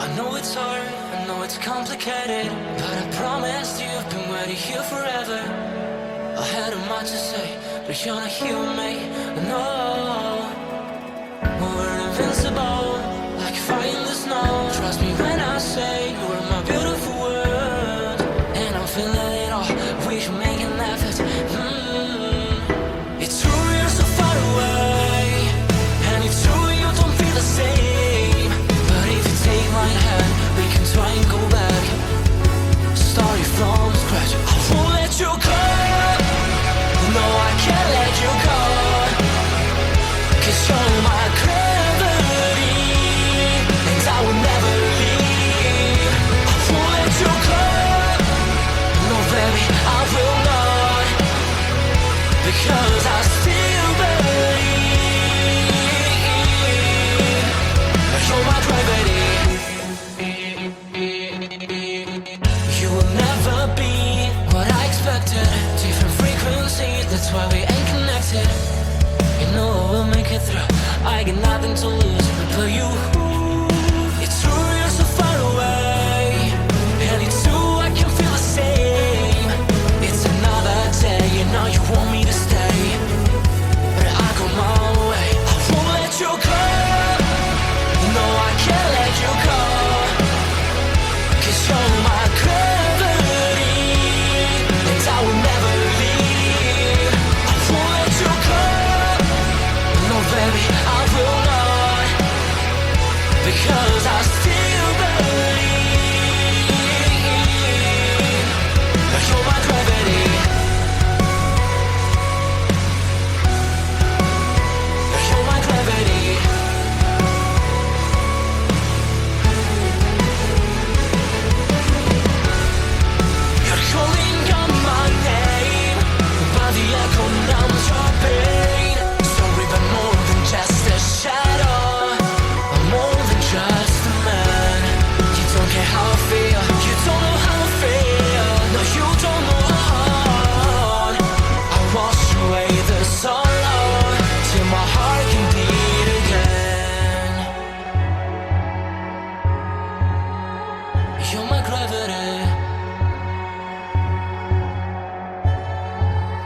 I know it's hard, I know it's complicated, but I promised you've been waiting here forever. I had a much to say, but you're not here with me, no. We're invincible, like fire in the snow. Trust me when I say you're my beautiful world, and I'm feeling it all, we should make an effort. It's true you're so far away, and it's true you don't feel the same. But if you take my hand, we can try and go back, starting from scratch. I won't let you go, no I can't let you go, 'cause you're my gravity, and I will never leave. I won't let you go, no baby I will not, because I still believe. You're my gravity. You will never be what I expected. Different frequencies, that's why we ain't connected. You know I will make it through, I got nothing to lose but you. It's true you're so far away, and it's true I can feel the same. It's another day, you know you want me to stay, but I go my way. I won't let you go, no I can't let you go, 'cause you're my gravity, and I will never leave. I won't let you go, no baby I will not, because I still believe. You're my gravity. You're my gravity. You're calling out my name, but the echo numbs your pain. Sorry, but more than just a shadow, I'm more than just a man. You don't care how I feel, you don't know how I feel. No, you don't know how. I wash away the sorrow till my heart can beat again. You're my gravity.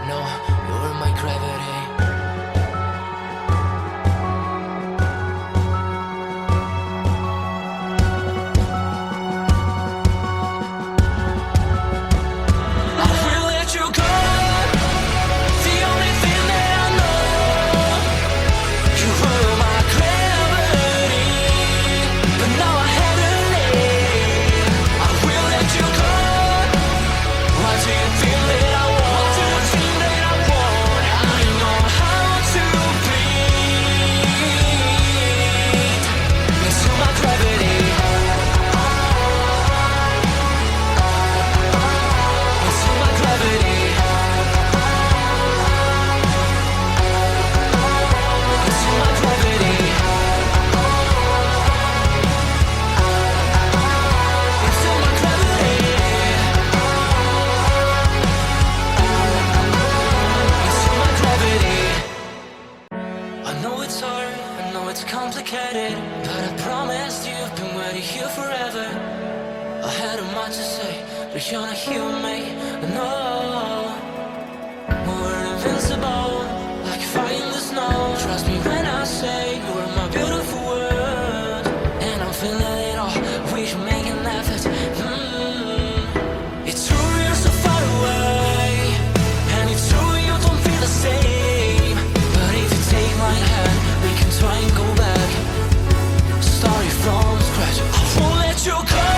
No, you're my gravity. I will let you go, the only thing that I know. You were my gravity, but now I have to leave. I will let you go. Why do you feel that I want? What do you think that I want? I know how to breathe into my gravity, into my gravity, into my gravity, into my gravity, into my gravity. I know it's hard, I know it's complicated, but I promised you've been waiting here forever. I had a much to say, but you're not here with me, no. We're invincible, like fire in the snow. Trust me when I say you're my beautiful world, and I'm feeling it all, we should make an effort. It's true you're so far away, and it's true you don't feel the same. But if you take my hand, we can try and go back, starting from scratch. I won't let you go,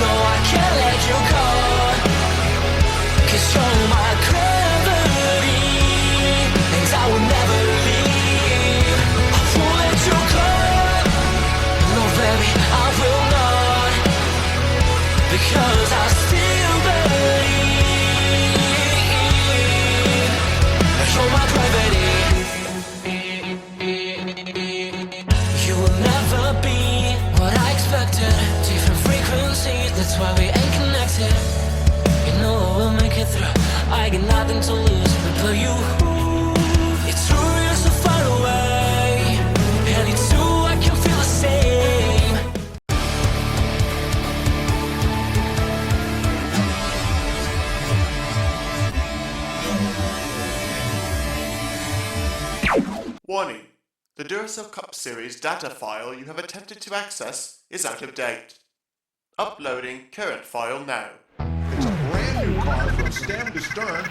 no I can't let you go, 'cause you're my gravity, and I will never leave. I won't let you go, no baby I will not. Warning: the Duracell Cup Series data file you have attempted to access is out of date. Uploading current file now. It's a brand new car from stem to stern,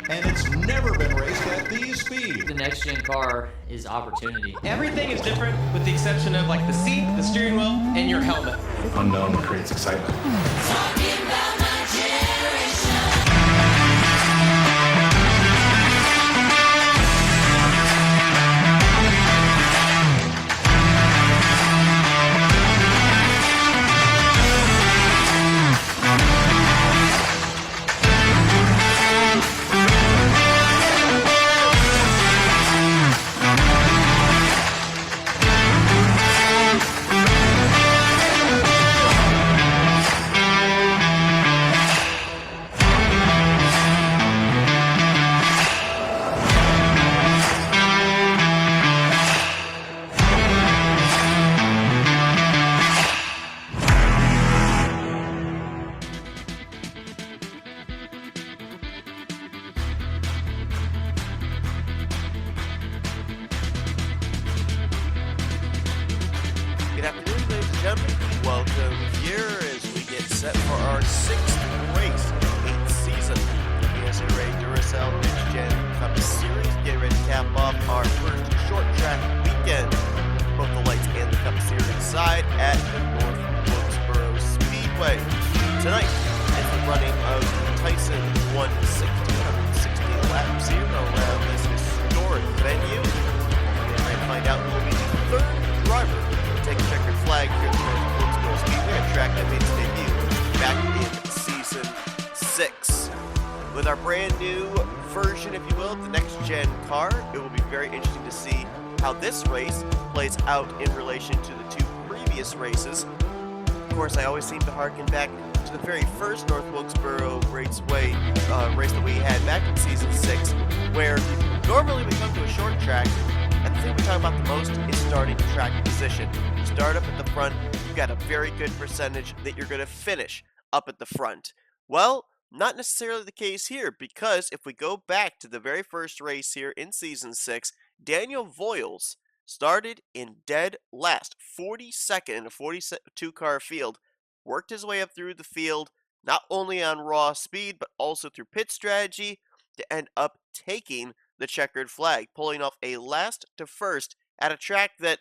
and it's never been raced at these speeds. The next gen car is opportunity. Everything is different with the exception of like the seat, the steering wheel, and your helmet. Unknown creates excitement. Talking about my generation. Good afternoon, ladies and gentlemen. Welcome here as we get set for our 6th race, 8th season of the NNSCRA Duracell Next Gen Cup Series. Getting ready to cap off our first short track weekend, both the lights and the Cup Series side at the North Wilkesboro Speedway. Tonight, as the running of Tyson 160 laps here around this historic venue. We're going to find out who will be the third driver take a checkered flag here at the North Wilkesboro Speedway, a track that made its debut back in Season 6. With our brand new version, if you will, of the next-gen car, it will be very interesting to see how this race plays out in relation to the two previous races. Of course, I always seem to harken back to the very first North Wilkesboro Raceway race that we had back in Season 6, where normally we come to a short track, and the thing we talk about the most is starting track position. You start up at the front, you've got a very good percentage that you're going to finish up at the front. Well, not necessarily the case here, because if we go back to the very first race here in Season 6, Daniel Voiles started in dead last, 42nd in a 42-car field, worked his way up through the field, not only on raw speed, but also through pit strategy, to end up taking the checkered flag, pulling off a last to first at a track that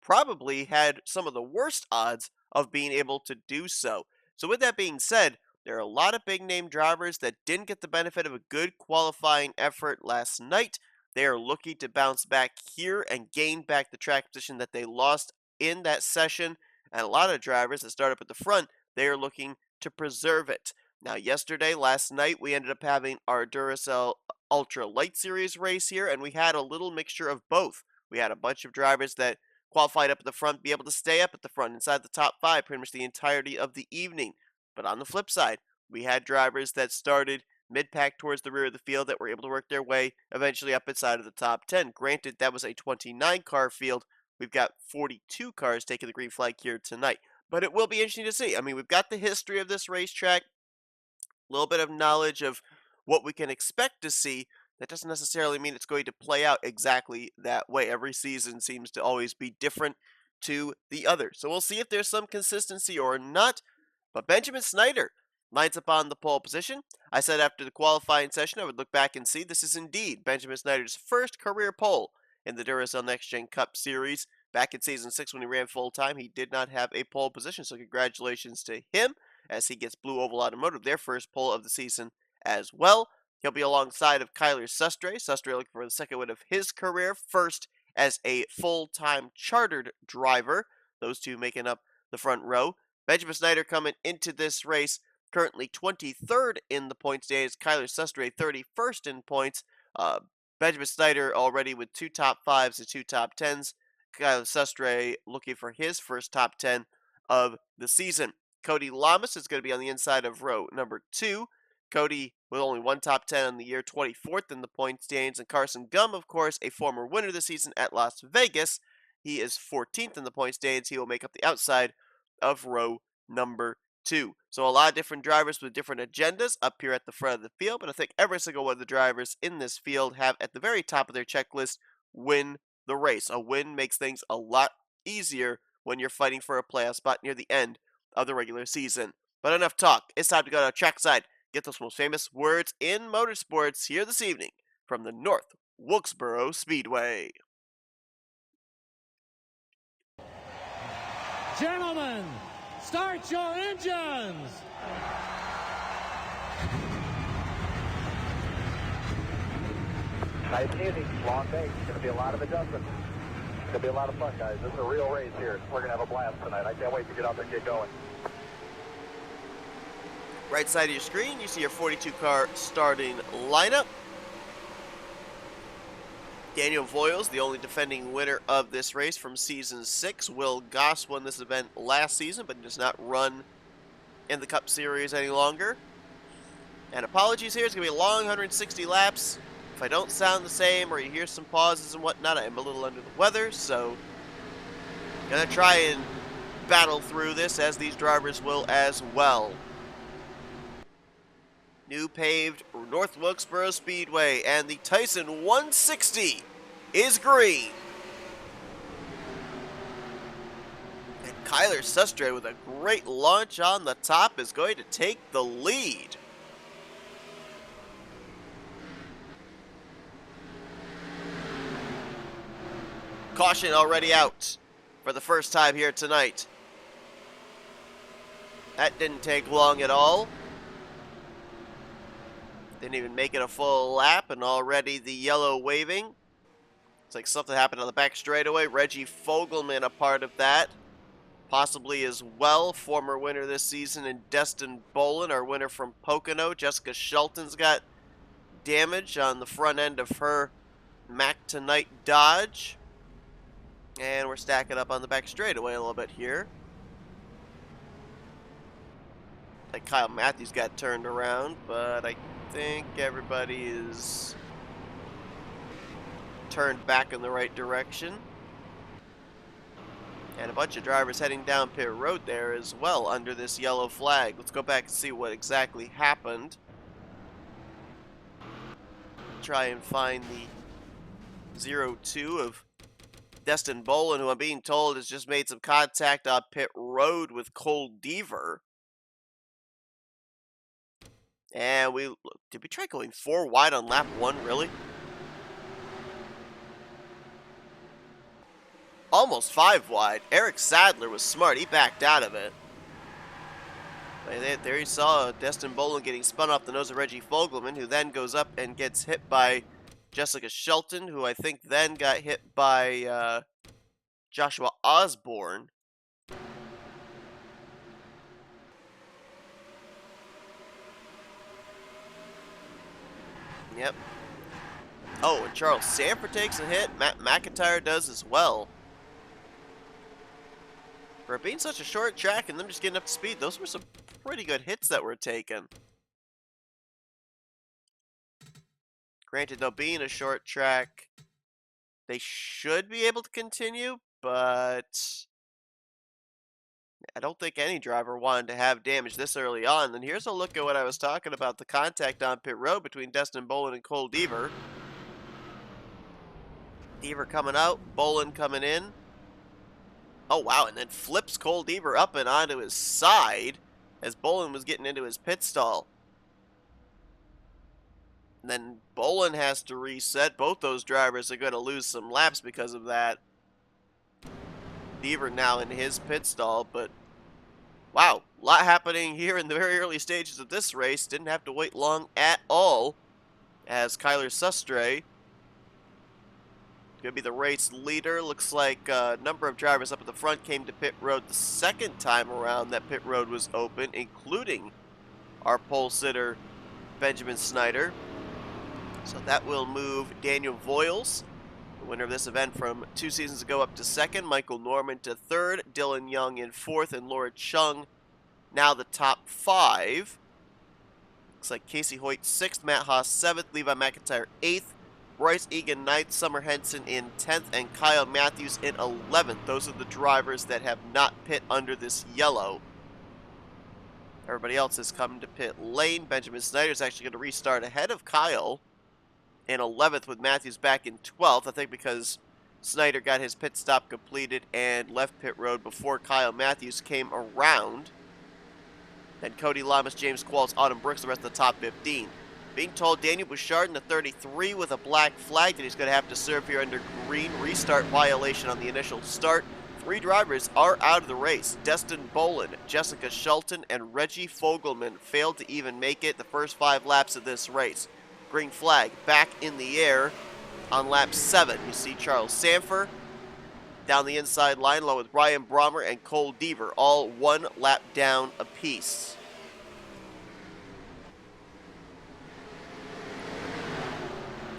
probably had some of the worst odds of being able to do so. So with that being said, there are a lot of big name drivers that didn't get the benefit of a good qualifying effort last night. They are looking to bounce back here and gain back the track position that they lost in that session. And a lot of drivers that start up at the front, they are looking to preserve it. Now last night, we ended up having our Duracell Ultra Light Series race here, and we had a little mixture of both. We had a bunch of drivers that qualified up at the front, be able to stay up at the front inside the top 5 pretty much the entirety of the evening. But on the flip side, we had drivers that started mid-pack towards the rear of the field that were able to work their way eventually up inside of the top 10. Granted, that was a 29-car field. We've got 42 cars taking the green flag here tonight. But it will be interesting to see. I mean, we've got the history of this racetrack, a little bit of knowledge of what we can expect to see. That doesn't necessarily mean it's going to play out exactly that way. Every season seems to always be different to the other. So we'll see if there's some consistency or not. But Benjamin Snyder lines up on the pole position. I said after the qualifying session I would look back and see this is indeed Benjamin Snyder's first career pole in the Duracell Next Gen Cup Series. Back in Season 6 when he ran full-time, he did not have a pole position, so congratulations to him as he gets Blue Oval Automotive, their first pole of the season as well. He'll be alongside of Kyler Sustre. Sustre looking for the second win of his career, first as a full-time chartered driver. Those two making up the front row. Benjamin Snyder coming into this race currently 23rd in the points standings. Kyler Sustre 31st in points. Benjamin Snyder already with 2 top 5s and 2 top 10s. Kyler Sustre looking for his first top 10 of the season. Cody Lamas is going to be on the inside of row number 2. Cody with only 1 top 10 on the year, 24th in the point standings. And Carson Gum, of course, a former winner this season at Las Vegas. He is 14th in the point standings. He will make up the outside of row number 2. So a lot of different drivers with different agendas up here at the front of the field. But I think every single one of the drivers in this field have at the very top of their checklist win the race. A win makes things a lot easier when you're fighting for a playoff spot near the end of the regular season. But enough talk. It's time to go to trackside. Get those most famous words in motorsports here this evening from the North Wilkesboro Speedway. Gentlemen, start your engines! Nice and easy, long day. It's going to be a lot of adjustments. It's going to be a lot of fun, guys. This is a real race here. We're going to have a blast tonight. I can't wait to get out there and get going. Right side of your screen, you see your 42 car starting lineup. Daniel Voiles, the only defending winner of this race from Season 6. Will Goss won this event last season, but does not run in the Cup Series any longer. And apologies here, it's going to be a long 160 laps. If I don't sound the same or you hear some pauses and whatnot, I am a little under the weather, so I'm going to try and battle through this, as these drivers will as well. New paved North Wilkesboro Speedway, and the Tyson 160 is green. And Kyler Sustre, with a great launch on the top, is going to take the lead. Caution already out for the first time here tonight. That didn't take long at all. Didn't even make it a full lap, and already the yellow waving. It's like something happened on the back straightaway. Reggie Fogelman a part of that. Possibly as well. Former winner this season in Destin Bolin, our winner from Pocono. Jessica Shelton's got damage on the front end of her Mac Tonight Dodge. And we're stacking up on the back straightaway a little bit here. Like Kyle Matthews got turned around, but I think everybody is turned back in the right direction. And a bunch of drivers heading down pit road there as well under this yellow flag. Let's go back and see what exactly happened. Try and find the 02 of Destin Bolin, who I'm being told has just made some contact on pit road with Cole Deaver. And did we try going 4 wide on lap 1, really? Almost 5 wide. Eric Sadler was smart. He backed out of it. There you saw Destin Bolin getting spun off the nose of Reggie Fogelman, who then goes up and gets hit by Jessica Shelton, who I think then got hit by Joshua Osborne. Yep. Oh, and Charles Sanford takes a hit. Matt McIntyre does as well. For it being such a short track and them just getting up to speed, those were some pretty good hits that were taken. Granted, though, being a short track, they should be able to continue, but I don't think any driver wanted to have damage this early on. And here's a look at what I was talking about, the contact on pit road between Destin Bolin and Cole Deaver. Deaver coming out, Bolin coming in. Oh, wow, and then flips Cole Deaver up and onto his side as Bolin was getting into his pit stall. And then Bolin has to reset. Both those drivers are going to lose some laps because of that. Deaver now in his pit stall, but wow, a lot happening here in the very early stages of this race. Didn't have to wait long at all, as Kyler Sustre going to be the race leader. Looks like a number of drivers up at the front came to pit road the second time around that pit road was open, including our pole sitter, Benjamin Snyder. So that will move Daniel Voiles, the winner of this event, from 2 seasons ago up to second. Michael Norman to third. Dylan Young in fourth. And Laura Chung now the top 5. Looks like Casey Hoyt 6th. Matt Haas 7th. Levi McIntyre 8th. Bryce Egan 9th. Summer Henson in 10th. And Kyle Matthews in 11th. Those are the drivers that have not pit under this yellow. Everybody else has come to pit lane. Benjamin Snyder is actually going to restart ahead of Kyle in 11th, with Matthews back in 12th. I think because Snyder got his pit stop completed and left pit road before Kyle Matthews came around. Then Cody Lamas, James Qualls, Autumn Brooks, the rest of the top 15. Being told Daniel Bouchard in the 33 with a black flag that he's going to have to serve here under green. Restart violation on the initial start. 3 drivers are out of the race. Destin Bolin, Jessica Shelton, and Reggie Fogelman failed to even make it the first 5 laps of this race. Green flag back in the air on lap 7. You see Charles Sanford down the inside line along with Ryan Brommer and Cole Deaver, all 1 lap down apiece.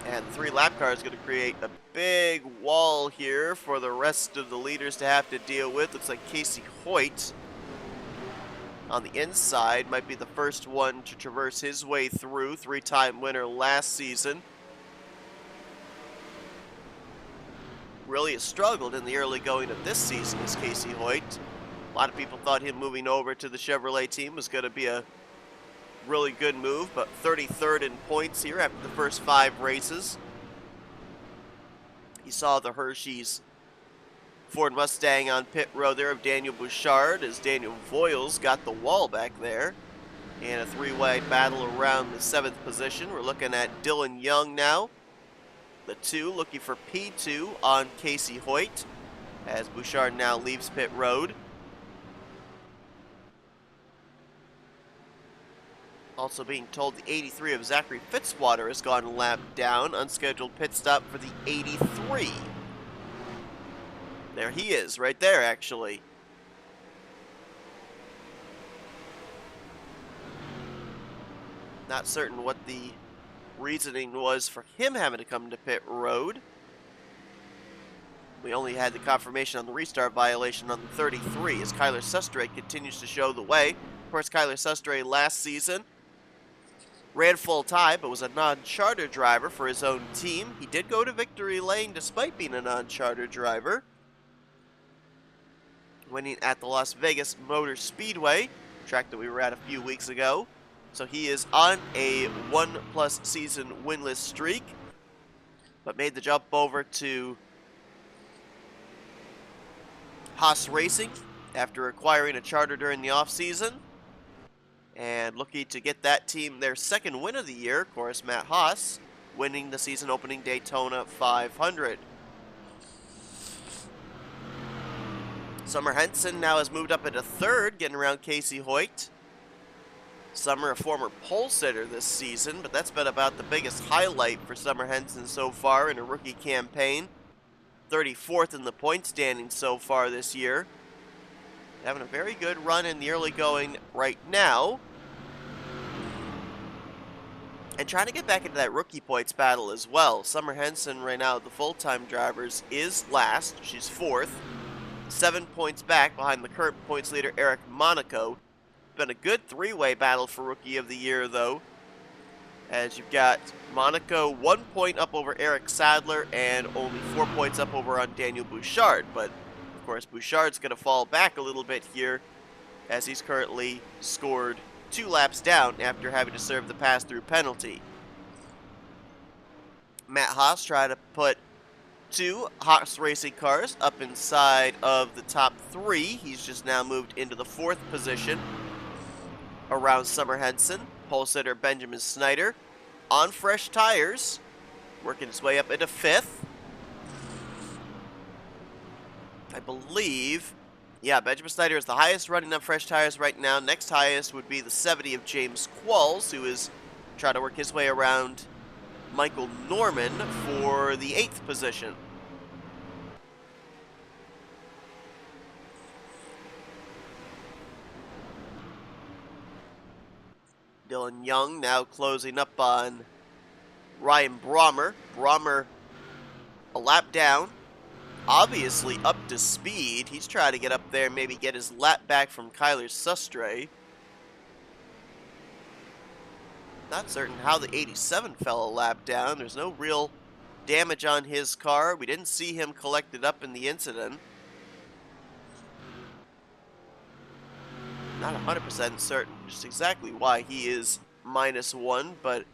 And the 3 lap car is going to create a big wall here for the rest of the leaders to have to deal with. Looks like Casey Hoyt on the inside might be the first one to traverse his way through. 3-time winner last season. Really has struggled in the early going of this season is Casey Hoyt. A lot of people thought him moving over to the Chevrolet team was going to be a really good move, but 33rd in points here after the first 5 races. You saw the Hershey's Ford Mustang on pit row there of Daniel Bouchard as Daniel Voiles got the wall back there. And a 3-way battle around the 7th position. We're looking at Dylan Young now. The 2 looking for P2 on Casey Hoyt as Bouchard now leaves pit road. Also being told the 83 of Zachary Fitzwater has gone a lap down. Unscheduled pit stop for the 83. There he is, right there actually. Not certain what the reasoning was for him having to come to pit road. We only had the confirmation on the restart violation on the 33 as Kyler Sustre continues to show the way. Of course, Kyler Sustre last season ran full time, but was a non-charter driver for his own team. He did go to victory lane despite being a non-charter driver, winning at the Las Vegas Motor Speedway, track that we were at a few weeks ago. So he is on a 1+ season winless streak, but made the jump over to Haas Racing after acquiring a charter during the offseason. And looking to get that team their 2nd win of the year, of course, Matt Haas, winning the season opening Daytona 500. Summer Henson now has moved up into 3rd, getting around Casey Hoyt. Summer, a former pole sitter this season, but that's been about the biggest highlight for Summer Henson so far in a rookie campaign. 34th in the point standing so far this year. Having a very good run in the early going right now. And trying to get back into that rookie points battle as well. Summer Henson right now, the full-time drivers, is last. She's 4th. 7 points back behind the current points leader, Eric Monaco. Been a good 3-way battle for Rookie of the Year, though. As you've got Monaco 1 point up over Eric Sadler and only 4 points up over on Daniel Bouchard. But of course, Bouchard's going to fall back a little bit here as he's currently scored 2 laps down after having to serve the pass-through penalty. Matt Haas tried to put 2 Haas Racing cars up inside of the top 3. He's just now moved into the 4th position around Summer Henson. Pole sitter Benjamin Snyder on fresh tires, working his way up into 5th. I believe, yeah, Benjamin Snyder is the highest running on fresh tires right now. Next highest would be the 70 of James Qualls, who is trying to work his way around Michael Norman for the 8th position. Dylan Young now closing up on Ryan Brommer. Brommer a lap down. Obviously up to speed. He's trying to get up there and maybe get his lap back from Kyler Sustre. Not certain how the 87 fell a lap down. There's no real damage on his car. We didn't see him collected up in the incident. Not 100% certain just exactly why he is -1, but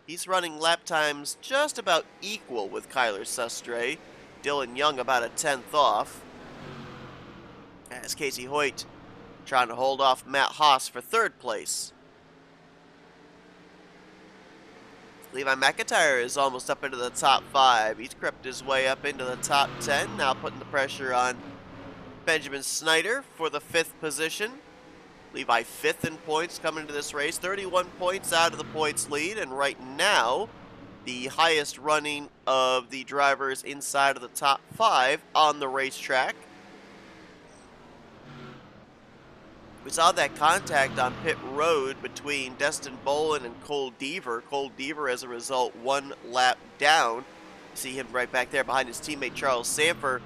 he's running lap times just about equal with Kyler Sustre. Dylan Young about a 10th off. As Casey Hoyt trying to hold off Matt Haas for 3rd place. Levi McIntyre is almost up into the top 5. He's crept his way up into the top 10, now putting the pressure on Benjamin Snyder for the 5th position. Levi 5th in points coming into this race, 31 points out of the points lead, and right now, the highest running of the drivers inside of the top 5 on the racetrack. We saw that contact on pit road between Destin Bolin and Cole Deaver. Cole Deaver, as a result, 1 lap down. You see him right back there behind his teammate Charles Sanford.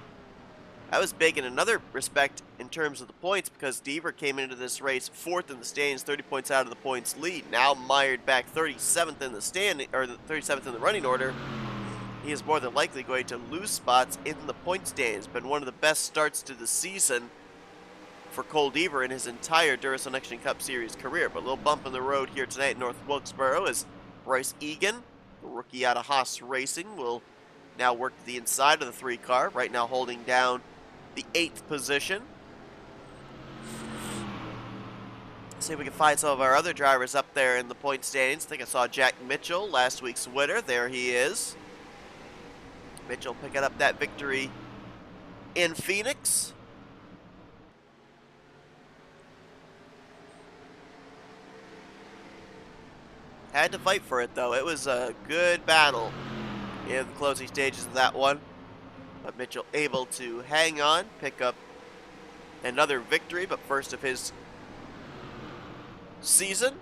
That was big in another respect in terms of the points, because Deaver came into this race 4th in the standings, 30 points out of the points lead. Now mired back 37th in the standing, or 37th in the running order. He is more than likely going to lose spots in the point standings. Been one of the best starts to the season for Cole Deaver in his entire Duracell Next Gen Cup Series career. But a little bump in the road here tonight in North Wilkesboro as Bryce Egan, the rookie out of Haas Racing, will now work to the inside of the 3 car, right now holding down the 8th position. See if we can find some of our other drivers up there in the point standings. I think I saw Jack Mitchell, last week's winner. There he is. Mitchell picking up that victory in Phoenix. Had to fight for it, though. It was a good battle in the closing stages of that one. But Mitchell able to hang on, pick up another victory, but first of his season.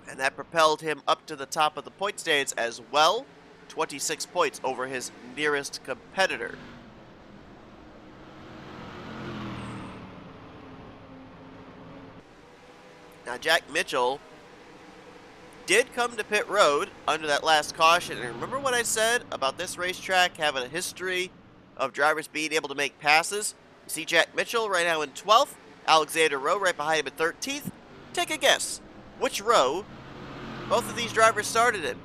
And that propelled him up to the top of the point standings as well. 26 points over his nearest competitor. Now, Jack Mitchell did come to pit road under that last caution. And remember what I said about this racetrack having a history of drivers being able to make passes? You see Jack Mitchell right now in 12th, Alexander Rowe right behind him in 13th. Take a guess. Which row both of these drivers started in?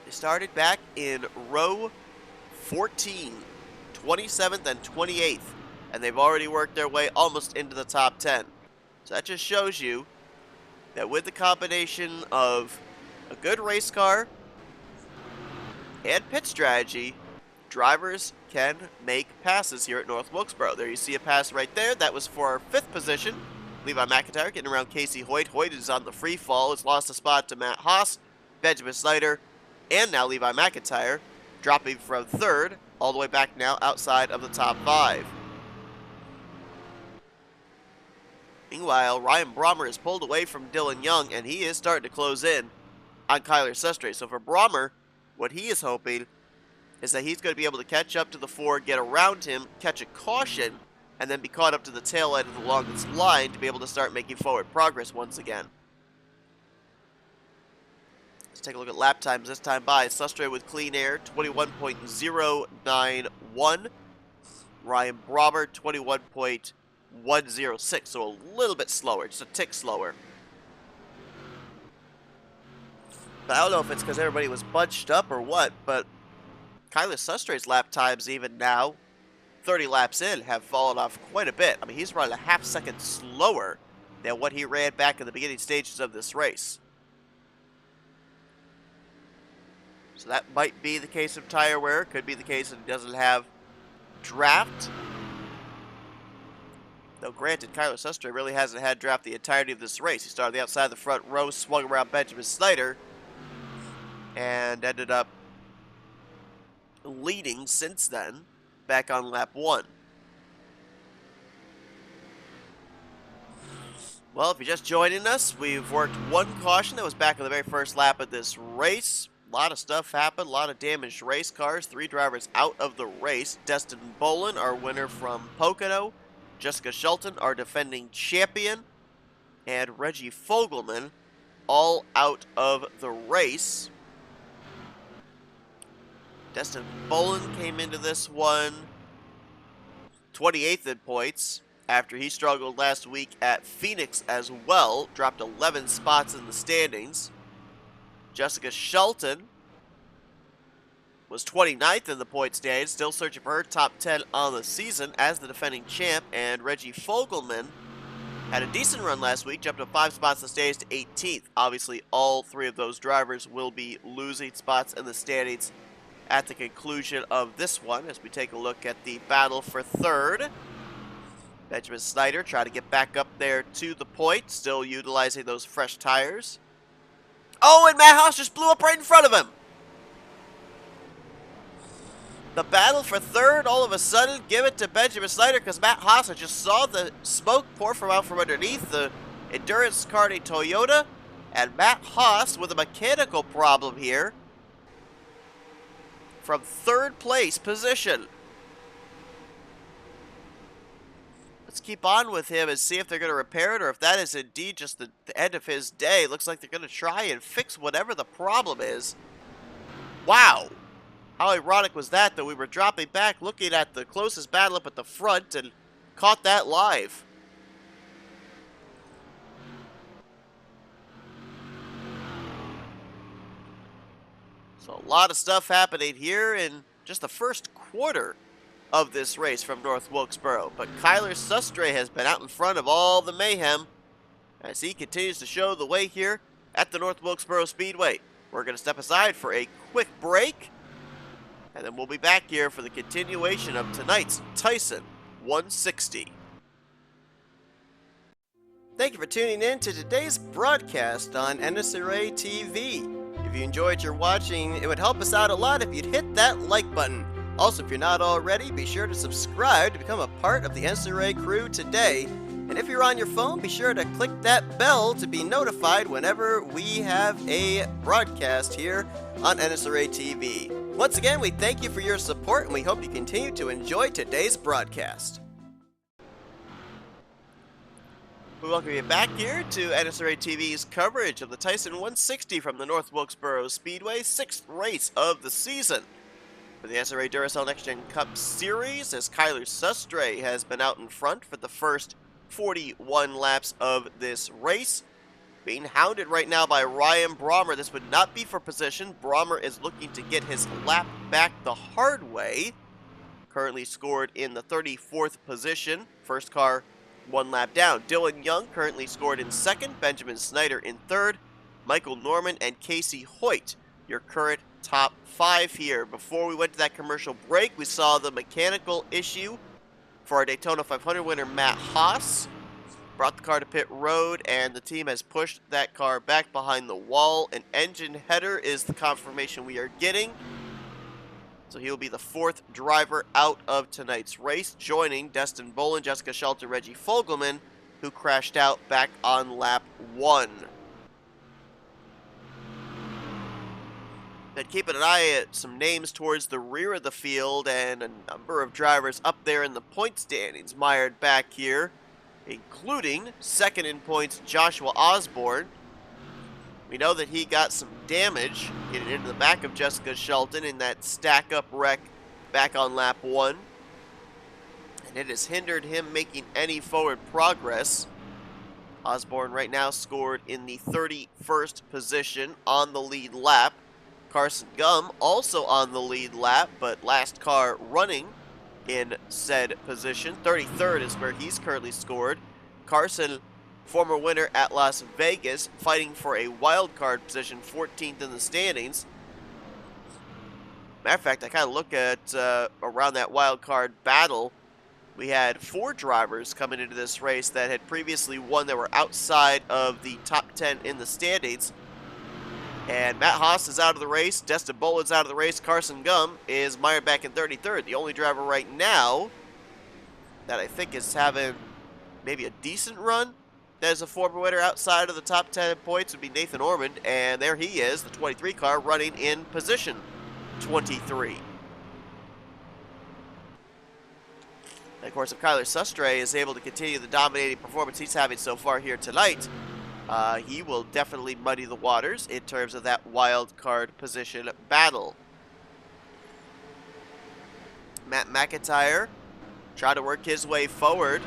They started back in row 14, 27th and 28th. And they've already worked their way almost into the top 10. So that just shows you that with the combination of a good race car and pit strategy, drivers can make passes here at North Wilkesboro. There you see a pass right there. That was for our 5th position. Levi McIntyre getting around Casey Hoyt. Hoyt is on the free fall. Has lost a spot to Matt Haas, Benjamin Snyder, and now Levi McIntyre, dropping from 3rd all the way back now outside of the top 5. Meanwhile, Ryan Brommer is pulled away from Dylan Young, and he is starting to close in on Kyler Sustre. So for Brommer, what he is hoping is that he's going to be able to catch up to the 4, get around him, catch a caution, and then be caught up to the tail end of the longest line to be able to start making forward progress once again. Let's take a look at lap times this time by. Sustre with clean air, 21.091. Ryan Brommer, 21.106, so a little bit slower, just a tick slower. But I don't know if it's because everybody was bunched up or what, but Kyler Sustre's lap times even now, 30 laps in, have fallen off quite a bit. I mean, he's running a half second slower than what he ran back in the beginning stages of this race. So that might be the case of tire wear. Could be the case that he doesn't have draft. Though granted, Kyler Sustre really hasn't had draft the entirety of this race. He started the outside of the front row, swung around Benjamin Snyder, and ended up leading since then, back on lap 1. Well, if you're just joining us, we've worked one caution that was back on the very first lap of this race. A lot of stuff happened, a lot of damaged race cars, 3 drivers out of the race. Destin Bolin, our winner from Pocono, Jessica Shelton, our defending champion, and Reggie Fogelman, all out of the race. Destin Bolin came into this one 28th in points after he struggled last week at Phoenix as well, dropped 11 spots in the standings. Jessica Shelton was 29th in the point standings, still searching for her top 10 on the season as the defending champ, and Reggie Fogelman had a decent run last week, jumped up 5 spots in the standings to 18th. Obviously, all 3 of those drivers will be losing spots in the standings at the conclusion of this one as we take a look at the battle for third. Benjamin Snyder trying to get back up there to the point, still utilizing those fresh tires. Oh, and Matt Haas just blew up right in front of him. The battle for third, all of a sudden, give it to Benjamin Snyder because Matt Haas, I just saw the smoke pour from out from underneath the NNSCRA Toyota, and Matt Haas with a mechanical problem here from third place position. Let's keep on with him and see if they're going to repair it or if that is indeed just the end of his day. Looks like they're going to try and fix whatever the problem is. Wow. How ironic was that we were dropping back looking at the closest battle up at the front and caught that live. So a lot of stuff happening here in just the first quarter of this race from North Wilkesboro. But Kyler Sustre has been out in front of all the mayhem as he continues to show the way here at the North Wilkesboro Speedway. We're going to step aside for a quick break, and then we'll be back here for the continuation of tonight's Tyson 160. Thank you for tuning in to today's broadcast on NNSCRA TV. If you enjoyed your watching, it would help us out a lot if you'd hit that like button. Also, if you're not already, be sure to subscribe to become a part of the NNSCRA crew today. And if you're on your phone, be sure to click that bell to be notified whenever we have a broadcast here on NNSCRA TV. Once again, we thank you for your support, and we hope you continue to enjoy today's broadcast. We welcome you back here to NNSCRA TV's coverage of the Tyson 160 from the North Wilkesboro Speedway, 6th race of the season for the NNSCRA Duracell Next Gen Cup Series, as Kyler Sustre has been out in front for the first 41 laps of this race. Being hounded right now by Ryan Brommer. This would not be for position. Brommer is looking to get his lap back the hard way. Currently scored in the 34th position. First car 1 lap down. Dylan Young currently scored in 2nd. Benjamin Snyder in 3rd. Michael Norman and Casey Hoyt, your current top 5 here. Before we went to that commercial break, we saw the mechanical issue for our Daytona 500 winner Matt Haas. Brought the car to pit road, and the team has pushed that car back behind the wall. An engine header is the confirmation we are getting. So he will be the 4th driver out of tonight's race, joining Destin Bolin, Jessica Schultz, and Reggie Fogelman, who crashed out back on lap 1. Been keeping an eye at some names towards the rear of the field, and a number of drivers up there in the point standings mired back here, including 2nd in points Joshua Osborne. We know that he got some damage getting into the back of Jessica Shelton in that stack-up wreck back on lap 1. And it has hindered him making any forward progress. Osborne right now scored in the 31st position on the lead lap. Carson Gum also on the lead lap, but last car running in said position. 33rd is where he's currently scored. Carson, former winner at Las Vegas, fighting for a wild card position, 14th in the standings. Matter of fact, I kind of look at around that wild card battle. We had 4 drivers coming into this race that had previously won that were outside of the top 10 in the standings. And Matt Haas is out of the race. Destin Bolin's out of the race. Carson Gum is mired back in 33rd. The only driver right now that I think is having maybe a decent run that is a former winner outside of the top 10 points would be Nathan Ormond. And there he is, the 23 car, running in position 23. And of course, if Kyler Sustre is able to continue the dominating performance he's having so far here tonight, he will definitely muddy the waters in terms of that wild card position battle. Matt McIntyre trying to work his way forward.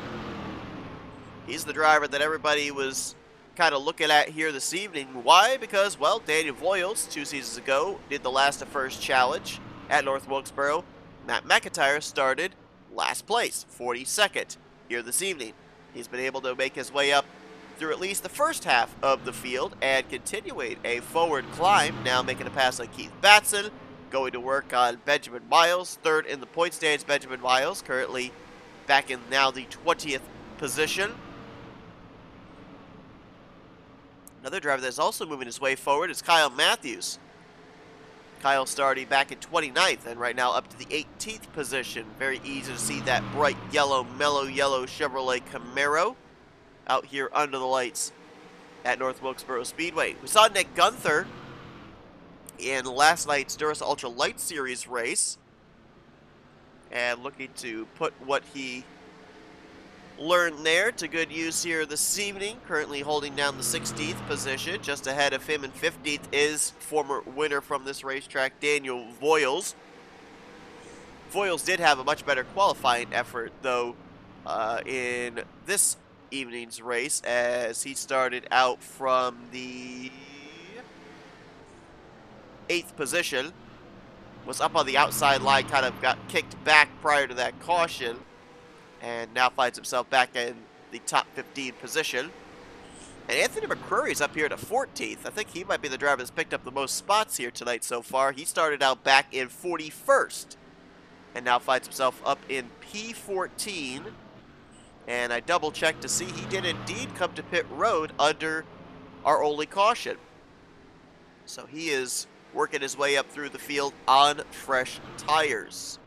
He's the driver that everybody was kind of looking at here this evening. Why? Because, well, Daniel Voiles 2 seasons ago did the last of first challenge. At North Wilkesboro, Matt McIntyre started last place, 42nd, here this evening. He's been able to make his way up through at least the first half of the field and continuing a forward climb, now making a pass on Keith Batson, going to work on Benjamin Miles, third in the point stands. Benjamin Miles currently back in now the 20th position. Another driver that's also moving his way forward is Kyle Matthews. Kyle starting back in 29th and right now up to the 18th position. Very easy to see that bright yellow, mellow yellow Chevrolet Camaro out here under the lights at North Wilkesboro Speedway. We saw Nick Gunther in last night's Duracell Ultra Light Series race and looking to put what he learned there to good use here this evening, currently holding down the 16th position. Just ahead of him in 15th is former winner from this racetrack, Daniel Voiles. Voiles did have a much better qualifying effort, though, in this evening's race, as he started out from the 8th position, was up on the outside line, kind of got kicked back prior to that caution, and now finds himself back in the top 15 position. And Anthony McCrory's up here to 14th. I think he might be the driver that's picked up the most spots here tonight so far. He started out back in 41st and now finds himself up in P14. And I double-checked to see he did indeed come to pit road under our only caution. So he is working his way up through the field on fresh tires.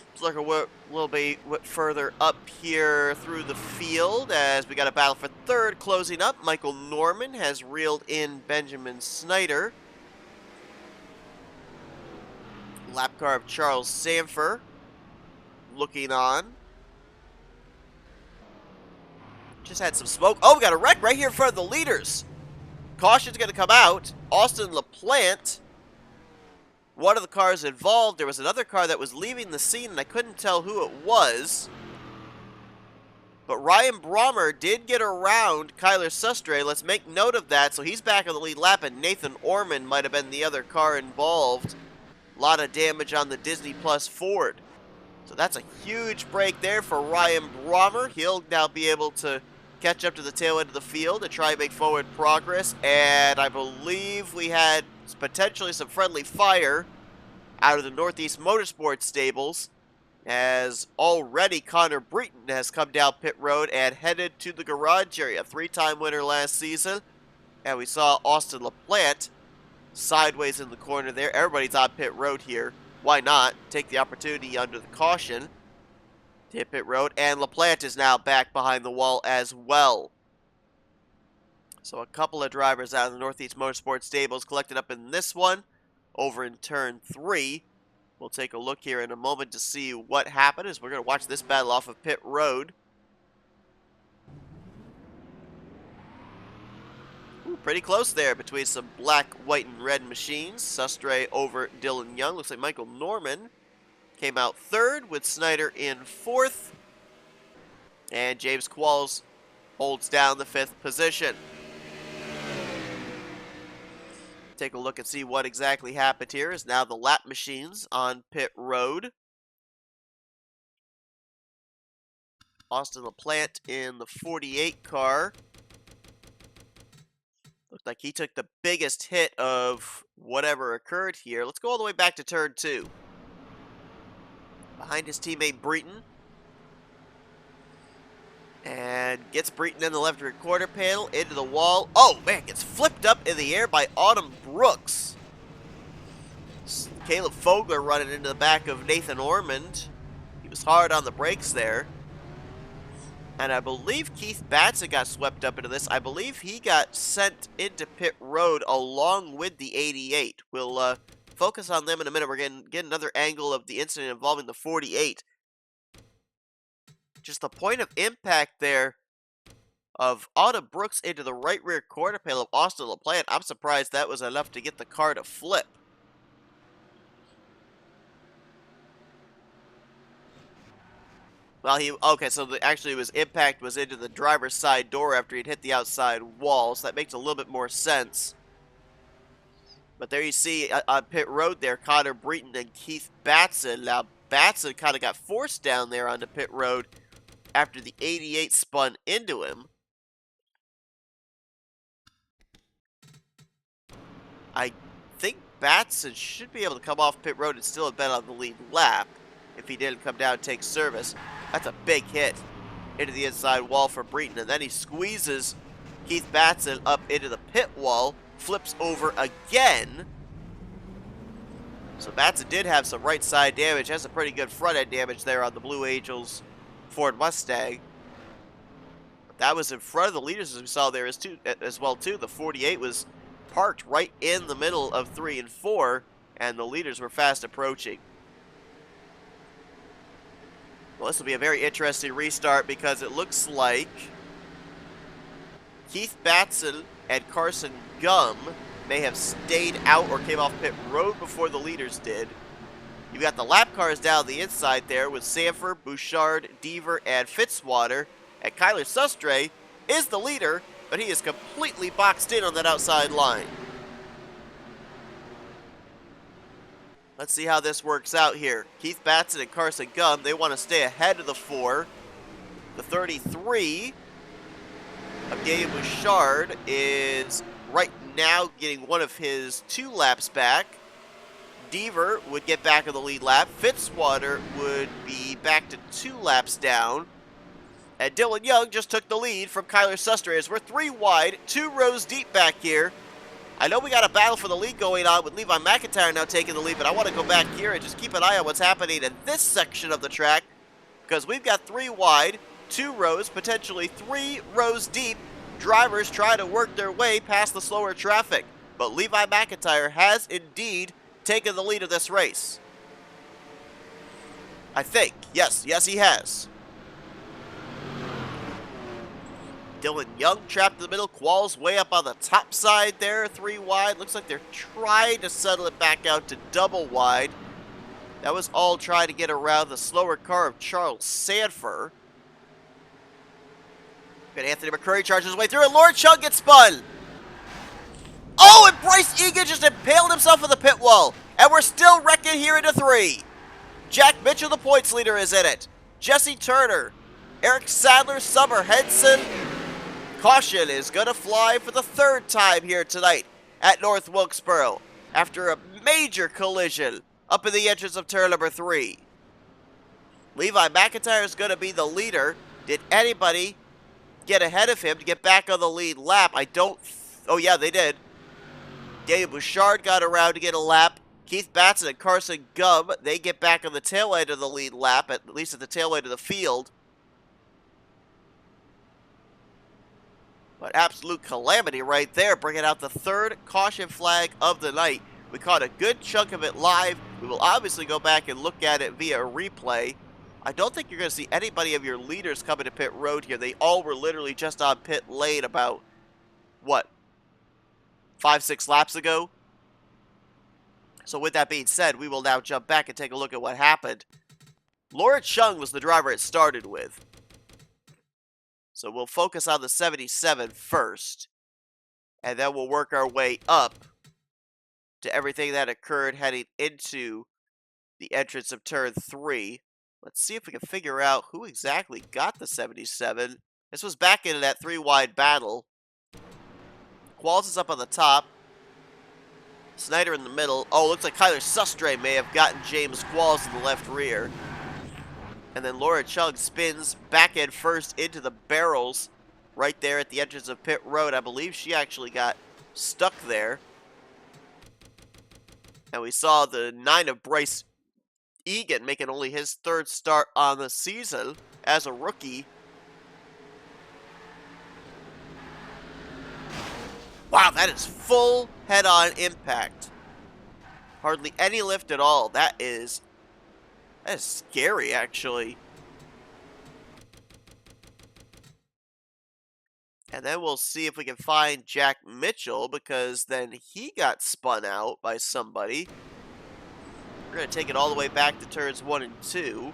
Let's look a little bit further up here through the field as we got a battle for third closing up. Michael Norman has reeled in Benjamin Snyder. Lap car of Charles Sanford looking on. Just had some smoke. Oh, we got a wreck right here in front of the leaders. Caution's going to come out. Austin LaPlante, one of the cars involved. There was another car that was leaving the scene, and I couldn't tell who it was. But Ryan Brommer did get around Kyler Sustre. Let's make note of that. So he's back on the lead lap, and Nathan Orman might have been the other car involved. A lot of damage on the Disney Plus Ford. So that's a huge break there for Ryan Brommer. He'll now be able to catch up to the tail end of the field and try and make forward progress. And I believe we had potentially some friendly fire out of the Northeast Motorsports stables, as already Connor Breton has come down pit road and headed to the garage area. Three-time winner last season. And we saw Austin LaPlante sideways in the corner there. Everybody's on pit road here. Why not take the opportunity under the caution to hit pit road? And LaPlante is now back behind the wall as well. So a couple of drivers out of the Northeast Motorsports stables collected up in this one over in turn 3. We'll take a look here in a moment to see what happened as we're going to watch this battle off of pit road. Ooh, pretty close there between some black, white, and red machines. Sustre over Dylan Young. Looks like Michael Norman came out third with Snyder in fourth. And James Qualls holds down the 5th position. Take a look and see what exactly happened here is now the lap machines on pit road. Austin LaPlante in the 48 car. Looked like he took the biggest hit of whatever occurred here. Let's go all the way back to turn 2. Behind his teammate Breton. And gets Breton in the left rear quarter panel into the wall. Oh, man, gets flipped up in the air by Autumn Brooks. Caleb Fogler running into the back of Nathan Ormond. He was hard on the brakes there. And I believe Keith Batson got swept up into this. I believe he got sent into pit road along with the 88. We'll focus on them in a minute. We're going to get another angle of the incident involving the 48. Just the point of impact there of Autumn Brooks into the right rear quarter panel of Austin LaPlante. I'm surprised that was enough to get the car to flip. Well, actually his impact was into the driver's side door after he'd hit the outside wall, so that makes a little bit more sense. But there you see on pit road there, Connor Breton and Keith Batson. Now, Batson kind of got forced down there onto pit road after the 88 spun into him. I think Batson should be able to come off pit road and still have been on the lead lap if he didn't come down and take service. That's a big hit into the inside wall for Breton, and then he squeezes Keith Batson up into the pit wall, flips over again. So Batson did have some right side damage, has a pretty good front end damage there on the Blue Angels Ford Mustang. But that was in front of the leaders, as we saw there as well too. The 48 was parked right in the middle of 3 and 4, and the leaders were fast approaching. Well, this will be a very interesting restart because it looks like Keith Batson and Carson Gum may have stayed out or came off pit road before the leaders did. You've got the lap cars down the inside there with Sanford, Bouchard, Deaver, and Fitzwater. And Kyler Sustre is the leader, but he is completely boxed in on that outside line. Let's see how this works out here. Keith Batson and Carson Gum, they want to stay ahead of the 4. The 33 of Daniel Bouchard is right now getting one of his 2 laps back. Deaver would get back on the lead lap. Fitzwater would be back to 2 laps down. And Dylan Young just took the lead from Kyler Sustre as we're 3 wide, 2 rows deep back here. I know we got a battle for the lead going on with Levi McIntyre now taking the lead, but I want to go back here and just keep an eye on what's happening in this section of the track because we've got 3 wide, 2 rows, potentially 3 rows deep. Drivers try to work their way past the slower traffic, but Levi McIntyre has indeed taken the lead of this race. I think. Yes, he has. Dylan Young trapped in the middle. Qualls way up on the top side there, 3 wide. Looks like they're trying to settle it back out to double wide. That was all trying to get around the slower car of Charles Sanford. Got Anthony McCurry charges his way through, and Lawrence Chung gets spun. Oh, and Bryce Egan just impaled himself on the pit wall. And we're still wrecking here into 3. Jack Mitchell, the points leader, is in it. Jesse Turner, Eric Sadler, Summer Henson. Caution is going to fly for the 3rd time here tonight at North Wilkesboro after a major collision up in the entrance of turn number 3. Levi McIntyre is going to be the leader. Did anybody get ahead of him to get back on the lead lap? Oh yeah, they did. Daniel Bouchard got around to get a lap. Keith Batson and Carson Gum, they get back on the tail end of the lead lap, at least at the tail end of the field. But absolute calamity right there, bringing out the 3rd caution flag of the night. We caught a good chunk of it live. We will obviously go back and look at it via a replay. I don't think you're going to see anybody of your leaders coming to pit road here. They all were literally just on pit lane about, what, 5-6 laps ago? So with that being said, we will now jump back and take a look at what happened. Lawrence Chung was the driver it started with. So we'll focus on the 77 first, and then we'll work our way up to everything that occurred heading into the entrance of turn 3. Let's see if we can figure out who exactly got the 77. This was back into that 3 wide battle. Qualls is up on the top. Snyder in the middle. Oh, looks like Kyler Sustre may have gotten James Qualls in the left rear. And then Laura Chung spins back end first into the barrels right there at the entrance of pit road. I believe she actually got stuck there. And we saw the 9 of Bryce Egan making only his 3rd start on the season as a rookie. Wow, that is full head-on impact. Hardly any lift at all. That is scary, actually. And then we'll see if we can find Jack Mitchell, because then he got spun out by somebody. We're going to take it all the way back to turns 1 and 2.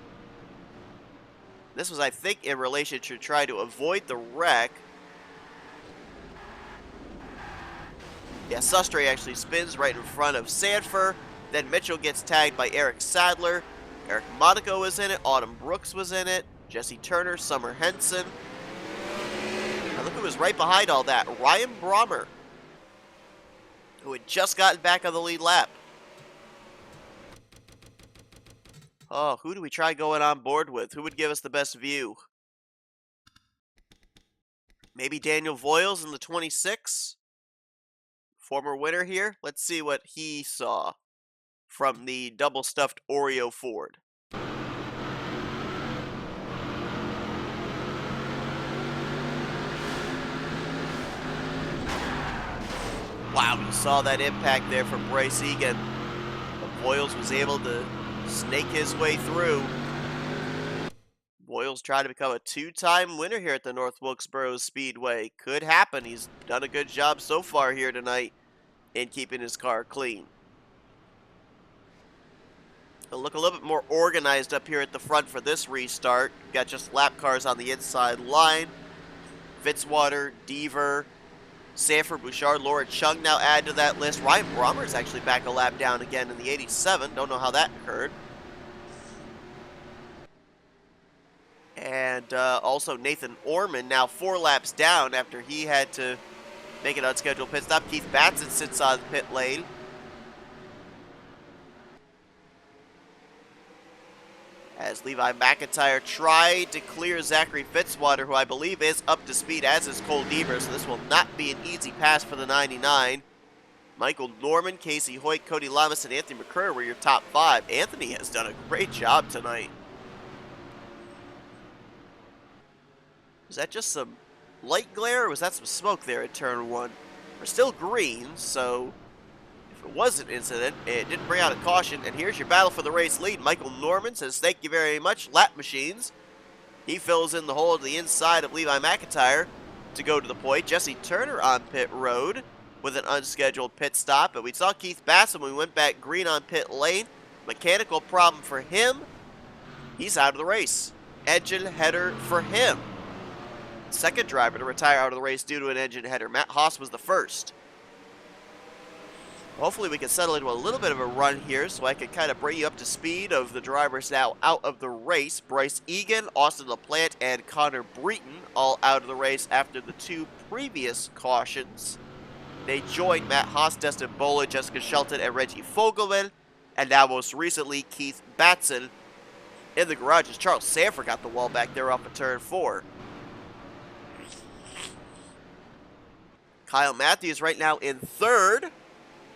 This was, I think, in relation to trying to avoid the wreck. Yeah, Sustre actually spins right in front of Sanford. Then Mitchell gets tagged by Eric Sadler. Eric Monaco was in it. Autumn Brooks was in it. Jesse Turner, Summer Henson. And look who was right behind all that. Ryan Brommer, who had just gotten back on the lead lap. Oh, who do we try going on board with? Who would give us the best view? Maybe Daniel Voiles in the 26? Former winner here. Let's see what he saw from the double-stuffed Oreo Ford. Wow, you saw that impact there from Bryce Egan. But Voiles was able to snake his way through. Voiles trying to become a two-time winner here at the North Wilkesboro Speedway. Could happen. He's done a good job so far here tonight in keeping his car clean. It'll look a little bit more organized up here at the front for this restart. We've got just lap cars on the inside line. Fitzwater, Deaver, Sanford, Bouchard, Laura Chung now add to that list. Ryan Brommer is actually back a lap down again in the 87. Don't know how that occurred. And also Nathan Orman now 4 laps down after he had to make an unscheduled pit stop. Keith Batson sits on the pit lane. As Levi McIntyre tried to clear Zachary Fitzwater, who I believe is up to speed, as is Cole Deaver, so this will not be an easy pass for the 99. Michael Norman, Casey Hoyt, Cody Lamas, and Anthony McCurry were your top 5. Anthony has done a great job tonight. Was that just some light glare, or was that some smoke there at turn 1? We're still green, so if it was an incident, it didn't bring out a caution. And here's your battle for the race lead. Michael Norman says, thank you very much, Lap Machines. He fills in the hole to the inside of Levi McIntyre to go to the point. Jesse Turner on pit road with an unscheduled pit stop. But we saw Keith Bassam when we went back green on pit lane. Mechanical problem for him. He's out of the race. Engine header for him. Second driver to retire out of the race due to an engine header. Matt Haas was the first. Hopefully we can settle into a little bit of a run here so I can kind of bring you up to speed of the drivers now out of the race. Bryce Egan, Austin LaPlante, and Connor Breton all out of the race after the 2 previous cautions. They joined Matt Haas, Destin Bola, Jessica Shelton, and Reggie Fogelman. And now most recently Keith Batson in the garage as Charles Sanford got the wall back there off of turn 4. Kyle Matthews right now in 3rd.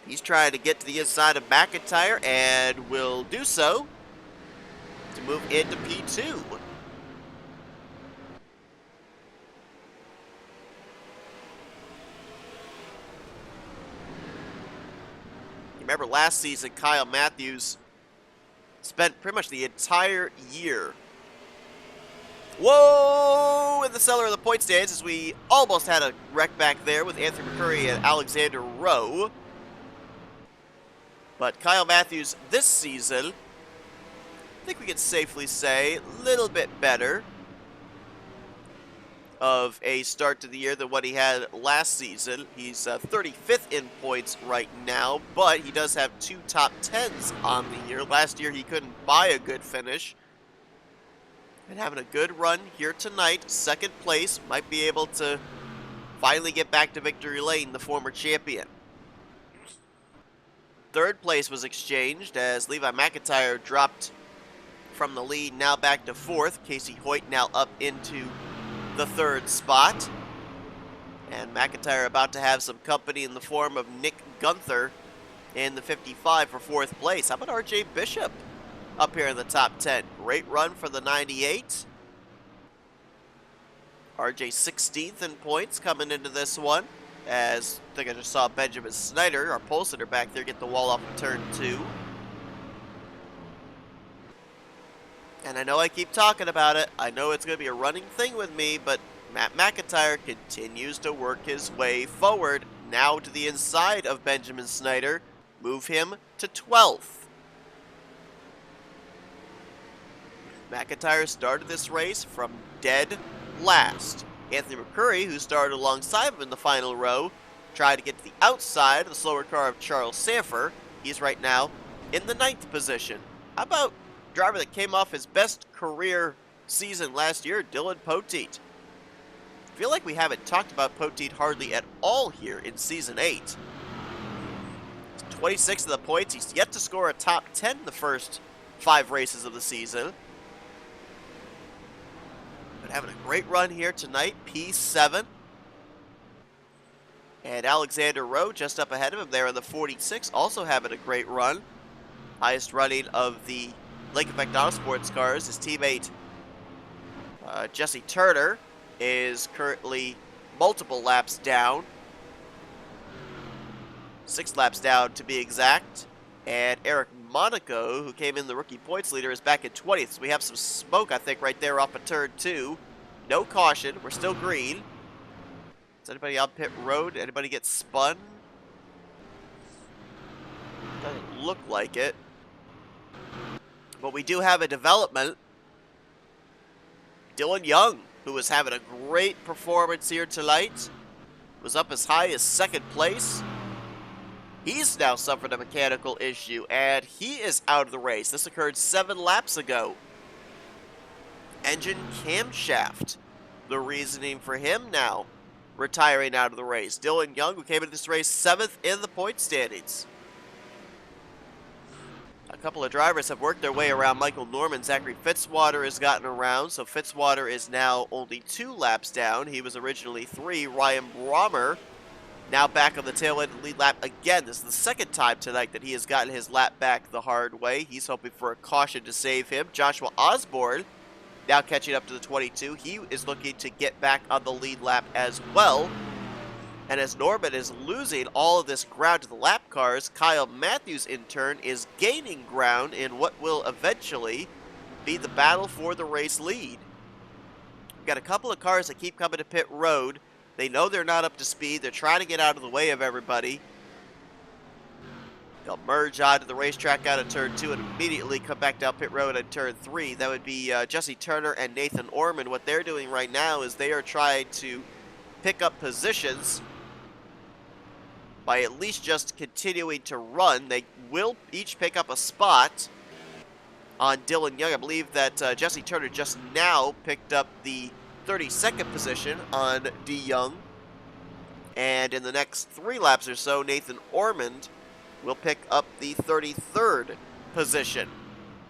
He's trying to get to the inside of McIntyre and will do so to move into P2. You remember last season, Kyle Matthews spent pretty much the entire year in the cellar of the point stands as we almost had a wreck back there with Anthony McCurry and Alexander Rowe. But Kyle Matthews this season, I think we can safely say, a little bit better of a start to the year than what he had last season. He's 35th in points right now, but he does have 2 top 10s on the year. Last year he couldn't buy a good finish. And having a good run here tonight, 2nd place, might be able to finally get back to victory lane, the former champion. 3rd place was exchanged as Levi McIntyre dropped from the lead, now back to 4th. Casey Hoyt now up into the 3rd spot. And McIntyre about to have some company in the form of Nick Gunther in the 55 for 4th place. How about RJ Bishop up here in the top 10? Great run for the 98. RJ 16th in points coming into this one. As I think I just saw Benjamin Snyder, our pole sitter back there, get the wall off of turn 2. And I know I keep talking about it. I know it's going to be a running thing with me, but Matt McIntyre continues to work his way forward. Now to the inside of Benjamin Snyder. Move him to 12th. McIntyre started this race from dead last. Anthony McCurry, who started alongside him in the final row, trying to get to the outside of the slower car of Charles Sanford. He's right now in the 9th position. How about driver that came off his best career season last year, Dylan Poteet? I feel like we haven't talked about Poteet hardly at all here in Season 8. 26 of the points. He's yet to score a top 10 in the first 5 races of the season. But having a great run here tonight, P7. And Alexander Rowe just up ahead of him there in the 46, also having a great run. Highest running of the Lincoln McDonald sports cars. His teammate Jesse Turner is currently multiple laps down. 6 laps down to be exact. And Eric Monaco, who came in the rookie points leader, is back in 20th. So we have some smoke, I think, right there off of turn 2. No caution. We're still green. Is anybody on pit road? Anybody get spun? Doesn't look like it. But we do have a development. Dylan Young, who was having a great performance here tonight, was up as high as 2nd place. He's now suffered a mechanical issue, and he is out of the race. This occurred 7 laps ago. Engine camshaft. The reasoning for him now retiring out of the race. Dylan Young, who came into this race 7th in the point standings. A couple of drivers have worked their way around Michael Norman. Zachary Fitzwater has gotten around, so Fitzwater is now only 2 laps down. He was originally 3. Ryan Brommer now back on the tail end of the lead lap again. This is the 2nd time tonight that he has gotten his lap back the hard way. He's hoping for a caution to save him. Joshua Osborne now catching up to the 22. He is looking to get back on the lead lap as well. And as Norman is losing all of this ground to the lap cars, Kyle Matthews in turn is gaining ground in what will eventually be the battle for the race lead. We've got a couple of cars that keep coming to pit road. They know they're not up to speed. They're trying to get out of the way of everybody. They'll merge onto the racetrack out of turn 2 and immediately come back down pit road at turn 3. That would be Jesse Turner and Nathan Orman. What they're doing right now is they are trying to pick up positions by at least just continuing to run. They will each pick up a spot on Dylan Young. I believe that Jesse Turner just now picked up the 32nd position on D. Young. And in the next 3 laps or so, Nathan Ormond will pick up the 33rd position.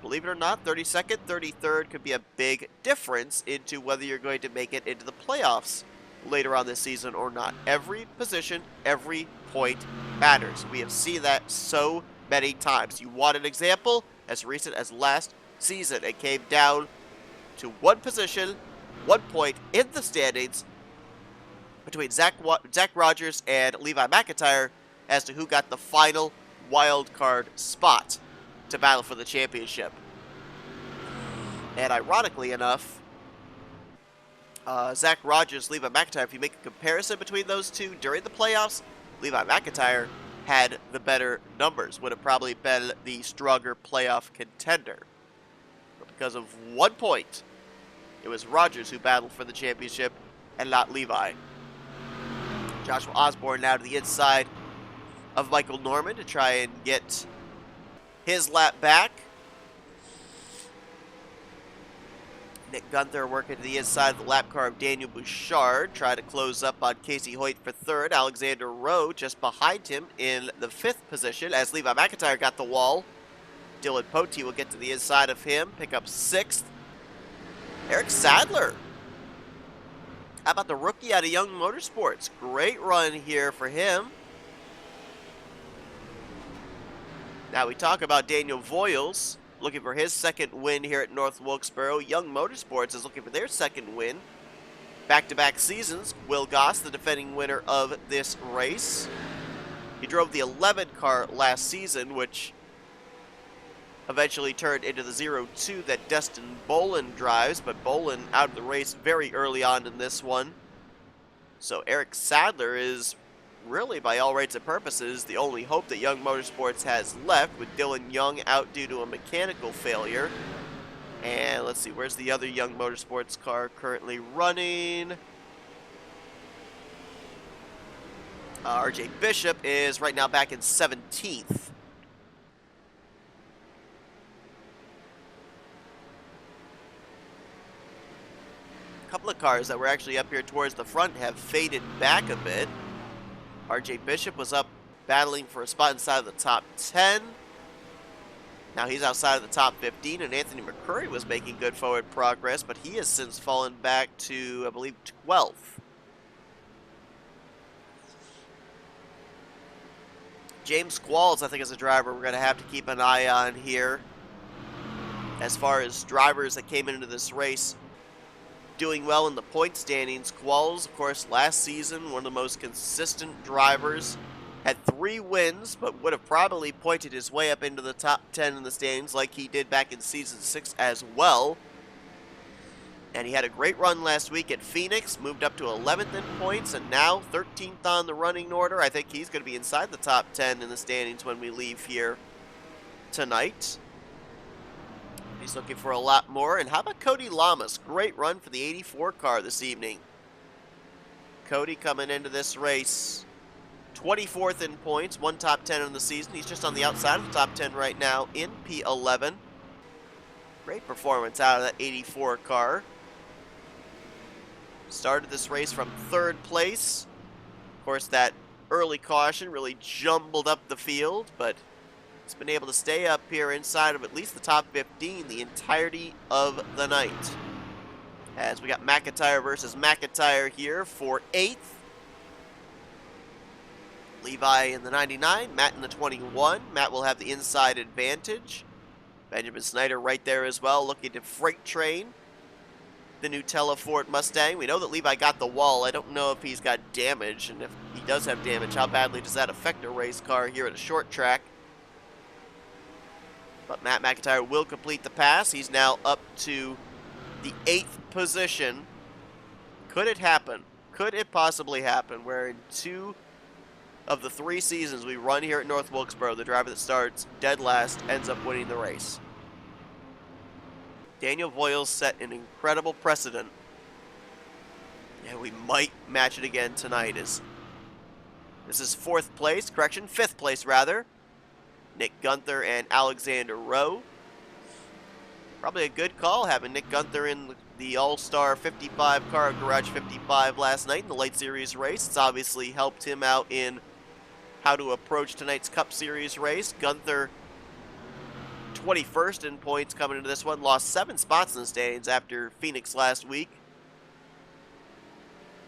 Believe it or not, 32nd, 33rd could be a big difference into whether you're going to make it into the playoffs later on this season or not. Every position, every point matters. We have seen that so many times. You want an example? As recent as last season, it came down to 1 position, 1 point in the standings between Zach Rogers and Levi McIntyre as to who got the final wild card spot to battle for the championship. And ironically enough, Zach Rogers, Levi McIntyre, if you make a comparison between those two during the playoffs, Levi McIntyre had the better numbers, would have probably been the stronger playoff contender. But because of 1 point, it was Rogers who battled for the championship and not Levi. Joshua Osborne now to the inside of Michael Norman to try and get his lap back. Nick Gunther working to the inside of the lap car of Daniel Bouchard, trying to close up on Casey Hoyt for 3rd. Alexander Rowe just behind him in the 5th position as Levi McIntyre got the wall. Dylan Poteet will get to the inside of him, pick up 6th. Eric Sadler. How about the rookie out of Young Motorsports? Great run here for him. Now we talk about Daniel Voiles, looking for his 2nd win here at North Wilkesboro. Young Motorsports is looking for their 2nd win. Back-to-back seasons, Will Goss, the defending winner of this race. He drove the 11 car last season, which eventually turned into the 02 that Destin Bolin drives, but Bolin out of the race very early on in this one. So Eric Sadler is really, by all rights and purposes, the only hope that Young Motorsports has left, with Dylan Young out due to a mechanical failure. And let's see, where's the other Young Motorsports car currently running? RJ Bishop is right now back in 17th. A couple of cars that were actually up here towards the front have faded back a bit. RJ Bishop was up battling for a spot inside of the top 10. Now he's outside of the top 15, and Anthony McCurry was making good forward progress, but he has since fallen back to, I believe, 12th. James Squalls, I think, is a driver we're going to have to keep an eye on here. As far as drivers that came into this race doing well in the point standings, Squalls, of course, last season, one of the most consistent drivers, had 3 wins, but would have probably pointed his way up into the top 10 in the standings like he did back in Season 6 as well. And he had a great run last week at Phoenix, moved up to 11th in points, and now 13th on the running order. I think he's going to be inside the top 10 in the standings when we leave here tonight. He's looking for a lot more. And how about Cody Lamas? Great run for the 84 car this evening. Cody coming into this race 24th in points, 1 top 10 in the season. He's just on the outside of the top 10 right now in P11. Great performance out of that 84 car. Started this race from 3rd place. Of course, that early caution really jumbled up the field, but it's been able to stay up here inside of at least the top 15 the entirety of the night. As we got McIntyre versus McIntyre here for 8th. Levi in the 99, Matt in the 21. Matt will have the inside advantage. Benjamin Snyder right there as well, looking to freight train the new Telefort Mustang. We know that Levi got the wall. I don't know if he's got damage, and if he does have damage, how badly does that affect a race car here at a short track? But Matt McIntyre will complete the pass. He's now up to the 8th position. Could it happen? Could it possibly happen where in 2 of the 3 seasons we run here at North Wilkesboro, the driver that starts dead last ends up winning the race? Daniel Voiles set an incredible precedent, and we might match it again tonight. This is 4th place, correction, 5th place rather. Nick Gunther and Alexander Rowe. Probably a good call having Nick Gunther in the All-Star 55 car, Garage 55 last night in the Light Series race. It's obviously helped him out in how to approach tonight's Cup Series race. Gunther, 21st in points coming into this one, lost 7 spots in the standings after Phoenix last week.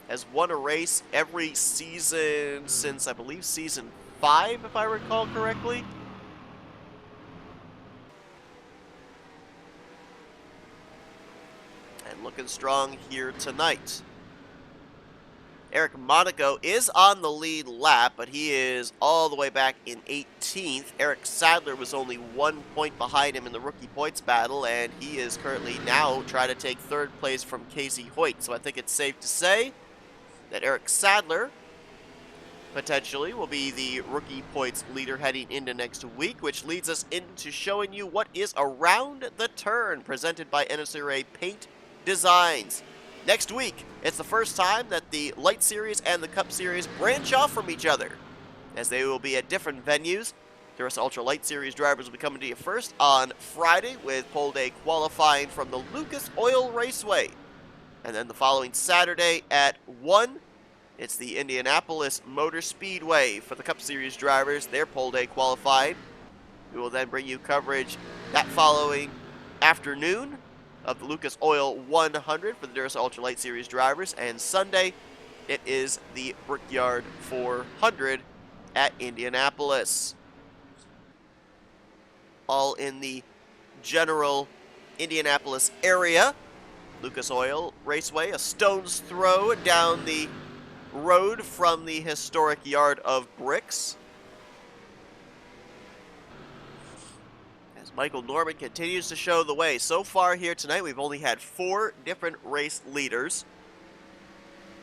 Has won a race every season since, I believe, season 5, if I recall correctly. And looking strong here tonight. Eric Monaco is on the lead lap, but he is all the way back in 18th. Eric Sadler was only 1 point behind him in the rookie points battle, and he is currently now trying to take 3rd place from Casey Hoyt. So I think it's safe to say that Eric Sadler potentially will be the rookie points leader heading into next week, which leads us into showing you what is around the turn, presented by NNSCRA Paint Designs. Next week, it's the first time that the Light Series and the Cup Series branch off from each other, as they will be at different venues. Duracell Ultra Light Series drivers will be coming to you first on Friday with pole day qualifying from the Lucas Oil Raceway. And then the following Saturday at 1, it's the Indianapolis Motor Speedway for the Cup Series drivers, their pole day qualifying. We will then bring you coverage that following afternoon of the Lucas Oil 100 for the Duracell Ultra Light Series drivers, and Sunday it is the Brickyard 400 at Indianapolis. All in the general Indianapolis area. Lucas Oil Raceway, a stone's throw down the road from the historic Yard of Bricks. Michael Norman continues to show the way. So far here tonight, we've only had 4 different race leaders.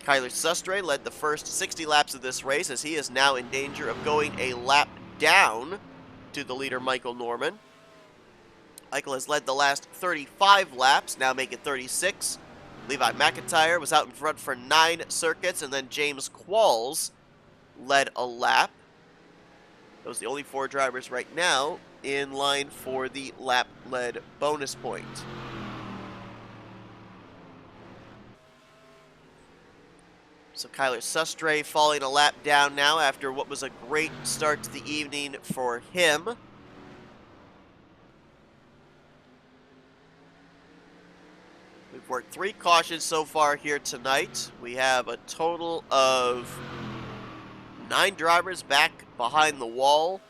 Kyler Sustre led the first 60 laps of this race, as he is now in danger of going a lap down to the leader, Michael Norman. Michael has led the last 35 laps, now making 36. Levi McIntyre was out in front for 9 circuits, and then James Qualls led a lap. Those are the only 4 drivers right now in line for the lap-led bonus point. So Kyler Sustre falling a lap down now after what was a great start to the evening for him. We've worked 3 cautions so far here tonight. We have a total of 9 drivers back behind the wall.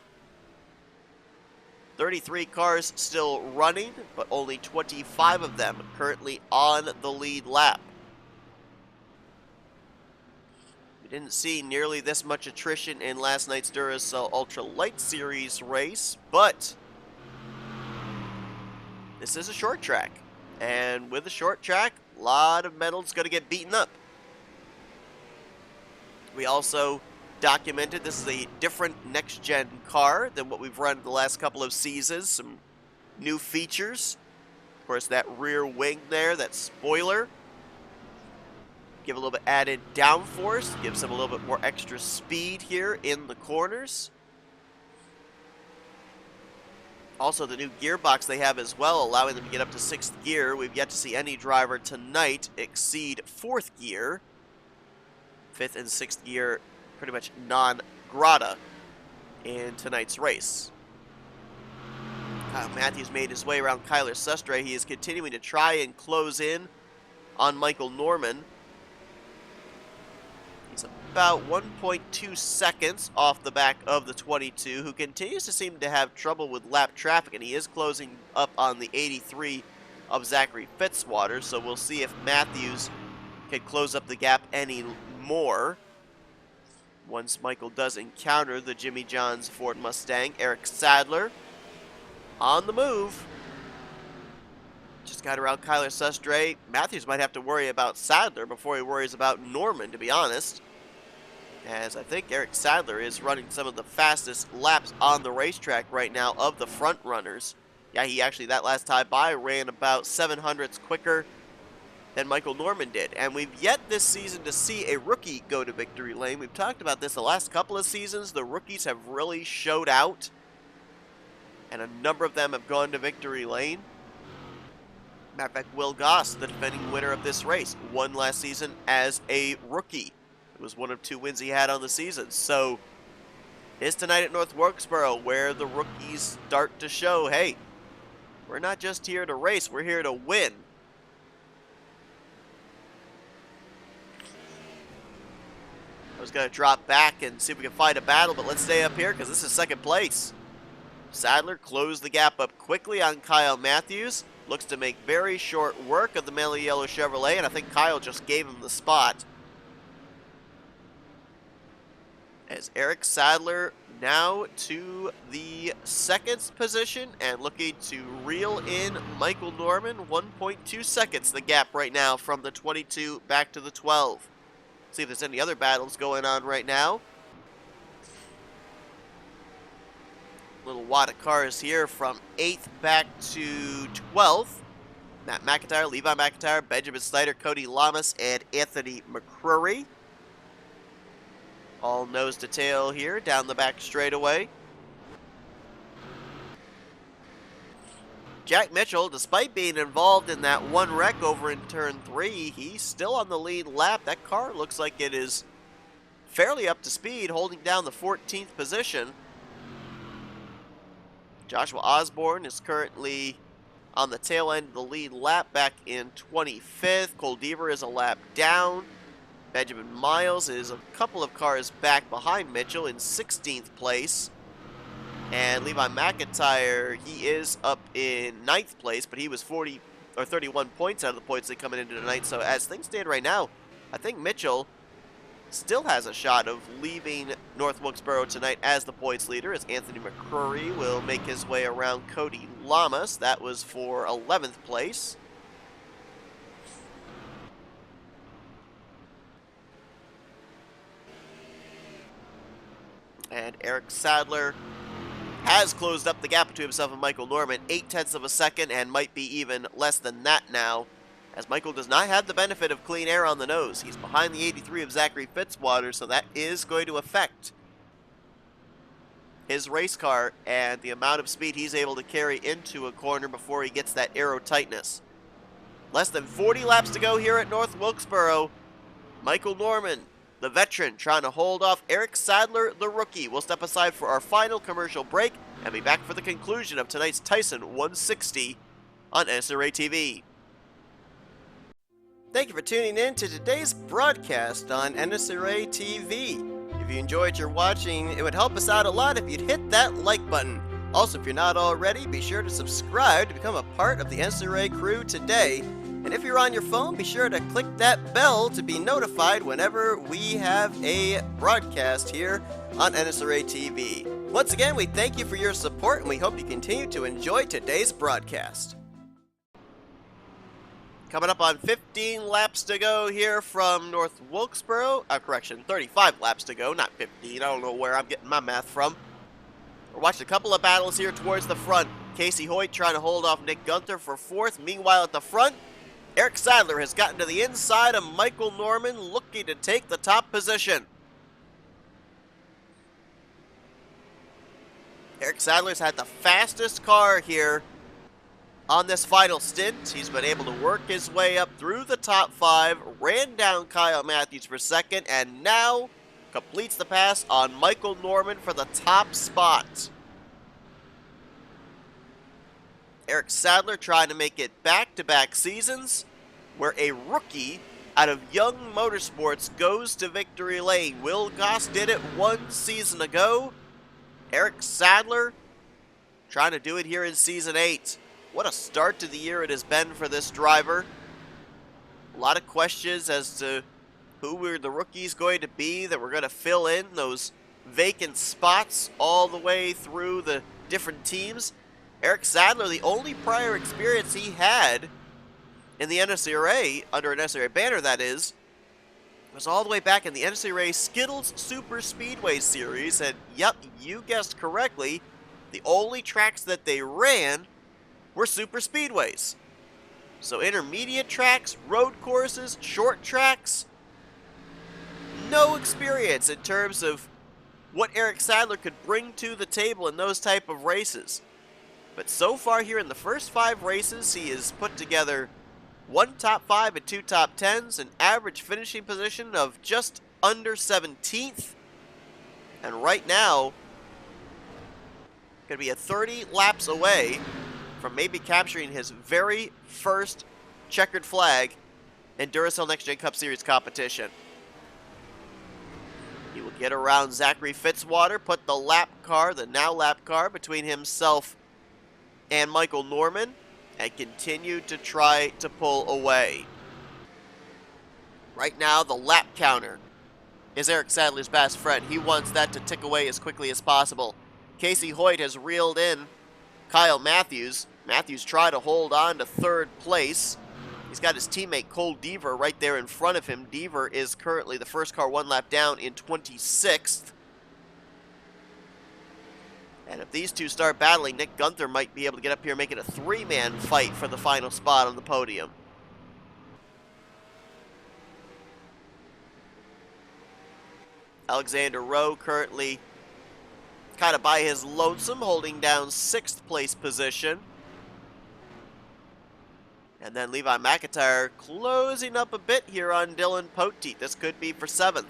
33 cars still running, but only 25 of them currently on the lead lap. We didn't see nearly this much attrition in last night's Duracell Ultra Light Series race, but this is a short track. And with a short track, a lot of metals going to get beaten up. We also documented this is a different next-gen car than what we've run the last couple of seasons. Some new features. Of course, that rear wing there, that spoiler. Give a little bit added downforce. Gives them a little bit more extra speed here in the corners. Also, the new gearbox they have as well, allowing them to get up to 6th gear. We've yet to see any driver tonight exceed 4th gear. 5th and 6th gear pretty much non-grata in tonight's race. Kyle Matthews made his way around Kyler Sustre. He is continuing to try and close in on Michael Norman. He's about 1.2 seconds off the back of the 22, who continues to seem to have trouble with lap traffic, and he is closing up on the 83 of Zachary Fitzwater, so we'll see if Matthews can close up the gap any more. Once Michael does encounter the Jimmy John's Ford Mustang, Eric Sadler on the move. Just got around Kyler Sustre. Matthews might have to worry about Sadler before he worries about Norman, to be honest. As I think Eric Sadler is running some of the fastest laps on the racetrack right now of the front runners. Yeah, he actually, that last time by, ran about 700ths quicker than Michael Norman did. And we've yet this season to see a rookie go to victory lane. We've talked about this the last couple of seasons. The rookies have really showed out, and a number of them have gone to victory lane. Matter of fact, Will Goss, the defending winner of this race, won last season as a rookie. It was one of 2 wins he had on the season. So it's tonight at North Wilkesboro where the rookies start to show, hey, we're not just here to race, we're here to win. I was going to drop back and see if we can find a battle, but let's stay up here because this is 2nd place. Sadler closed the gap up quickly on Kyle Matthews. Looks to make very short work of the Melly Yellow Chevrolet, and I think Kyle just gave him the spot. As Eric Sadler now to the 2nd position and looking to reel in Michael Norman. 1.2 seconds the gap right now from the 22 back to the 12. See if there's any other battles going on right now. Little wad of cars here from 8th back to 12th. Matt McIntyre, Levi McIntyre, Benjamin Snyder, Cody Lamas, and Anthony McCrory. All nose to tail here down the back straightaway. Jack Mitchell, despite being involved in that one wreck over in turn 3, he's still on the lead lap. That car looks like it is fairly up to speed, holding down the 14th position. Joshua Osborne is currently on the tail end of the lead lap back in 25th. Cole Deaver is a lap down. Benjamin Miles is a couple of cars back behind Mitchell in 16th place. And Levi McIntyre, he is up in 9th place, but he was 31 points out of the points that coming into tonight. So as things stand right now, I think Mitchell still has a shot of leaving North Wilkesboro tonight as the points leader, as Anthony McCrory will make his way around Cody Lamas. That was for 11th place. And Eric Sadler has closed up the gap between himself and Michael Norman, 0.8 of a second, and might be even less than that now as Michael does not have the benefit of clean air on the nose. He's behind the 83 of Zachary Fitzwater, so that is going to affect his race car and the amount of speed he's able to carry into a corner before he gets that aero tightness. Less than 40 laps to go here at North Wilkesboro. Michael Norman, the veteran, trying to hold off Eric Sadler, the rookie. We'll step aside for our final commercial break and be back for the conclusion of tonight's Tyson 160 on NNSCRA TV. Thank you for tuning in to today's broadcast on NNSCRA TV. If you enjoyed your watching, it would help us out a lot if you'd hit that like button. Also, if you're not already, be sure to subscribe to become a part of the NNSCRA crew today. And if you're on your phone, be sure to click that bell to be notified whenever we have a broadcast here on NNSCRA TV. Once again, we thank you for your support, and we hope you continue to enjoy today's broadcast. Coming up on 15 laps to go here from North Wilkesboro. 35 laps to go, not 15. I don't know where I'm getting my math from. We're watching a couple of battles here towards the front. Casey Hoyt trying to hold off Nick Gunther for fourth. Meanwhile, at the front, Eric Sadler has gotten to the inside of Michael Norman, looking to take the top position. Eric Sadler's had the fastest car here on this final stint. He's been able to work his way up through the top 5, ran down Kyle Matthews for second, and now completes the pass on Michael Norman for the top spot. Eric Sadler trying to make it back-to-back seasons where a rookie out of Young Motorsports goes to victory lane. Will Goss did it 1 season ago. Eric Sadler trying to do it here in season 8. What a start to the year it has been for this driver. A lot of questions as to who were the rookies going to be that were going to fill in those vacant spots all the way through the different teams. Eric Sadler, the only prior experience he had in the NNSCRA, under an NNSCRA banner that is, was all the way back in the NNSCRA Skittles Super Speedway Series. And yep, you guessed correctly, the only tracks that they ran were super speedways. So intermediate tracks, road courses, short tracks, no experience in terms of what Eric Sadler could bring to the table in those type of races. But so far here in the first 5 races, he has put together 1 top 5 and 2 top 10s, an average finishing position of just under 17th. And right now, going to be 30 laps away from maybe capturing his very first checkered flag in Duracell Next Gen Cup Series competition. He will get around Zachary Fitzwater, put the lap car, the now lap car, between himself and Michael Norman, and continue to try to pull away. Right now, the lap counter is Eric Sadler's best friend. He wants that to tick away as quickly as possible. Casey Hoyt has reeled in Kyle Matthews. Matthews tried to hold on to 3rd place. He's got his teammate Cole Deaver right there in front of him. Deaver is currently the first car 1 lap down in 26th. And if these two start battling, Nick Gunther might be able to get up here and make it a 3-man fight for the final spot on the podium. Alexander Rowe currently kind of by his lonesome, holding down 6th place position. And then Levi McIntyre closing up a bit here on Dylan Poteet. This could be for 7th.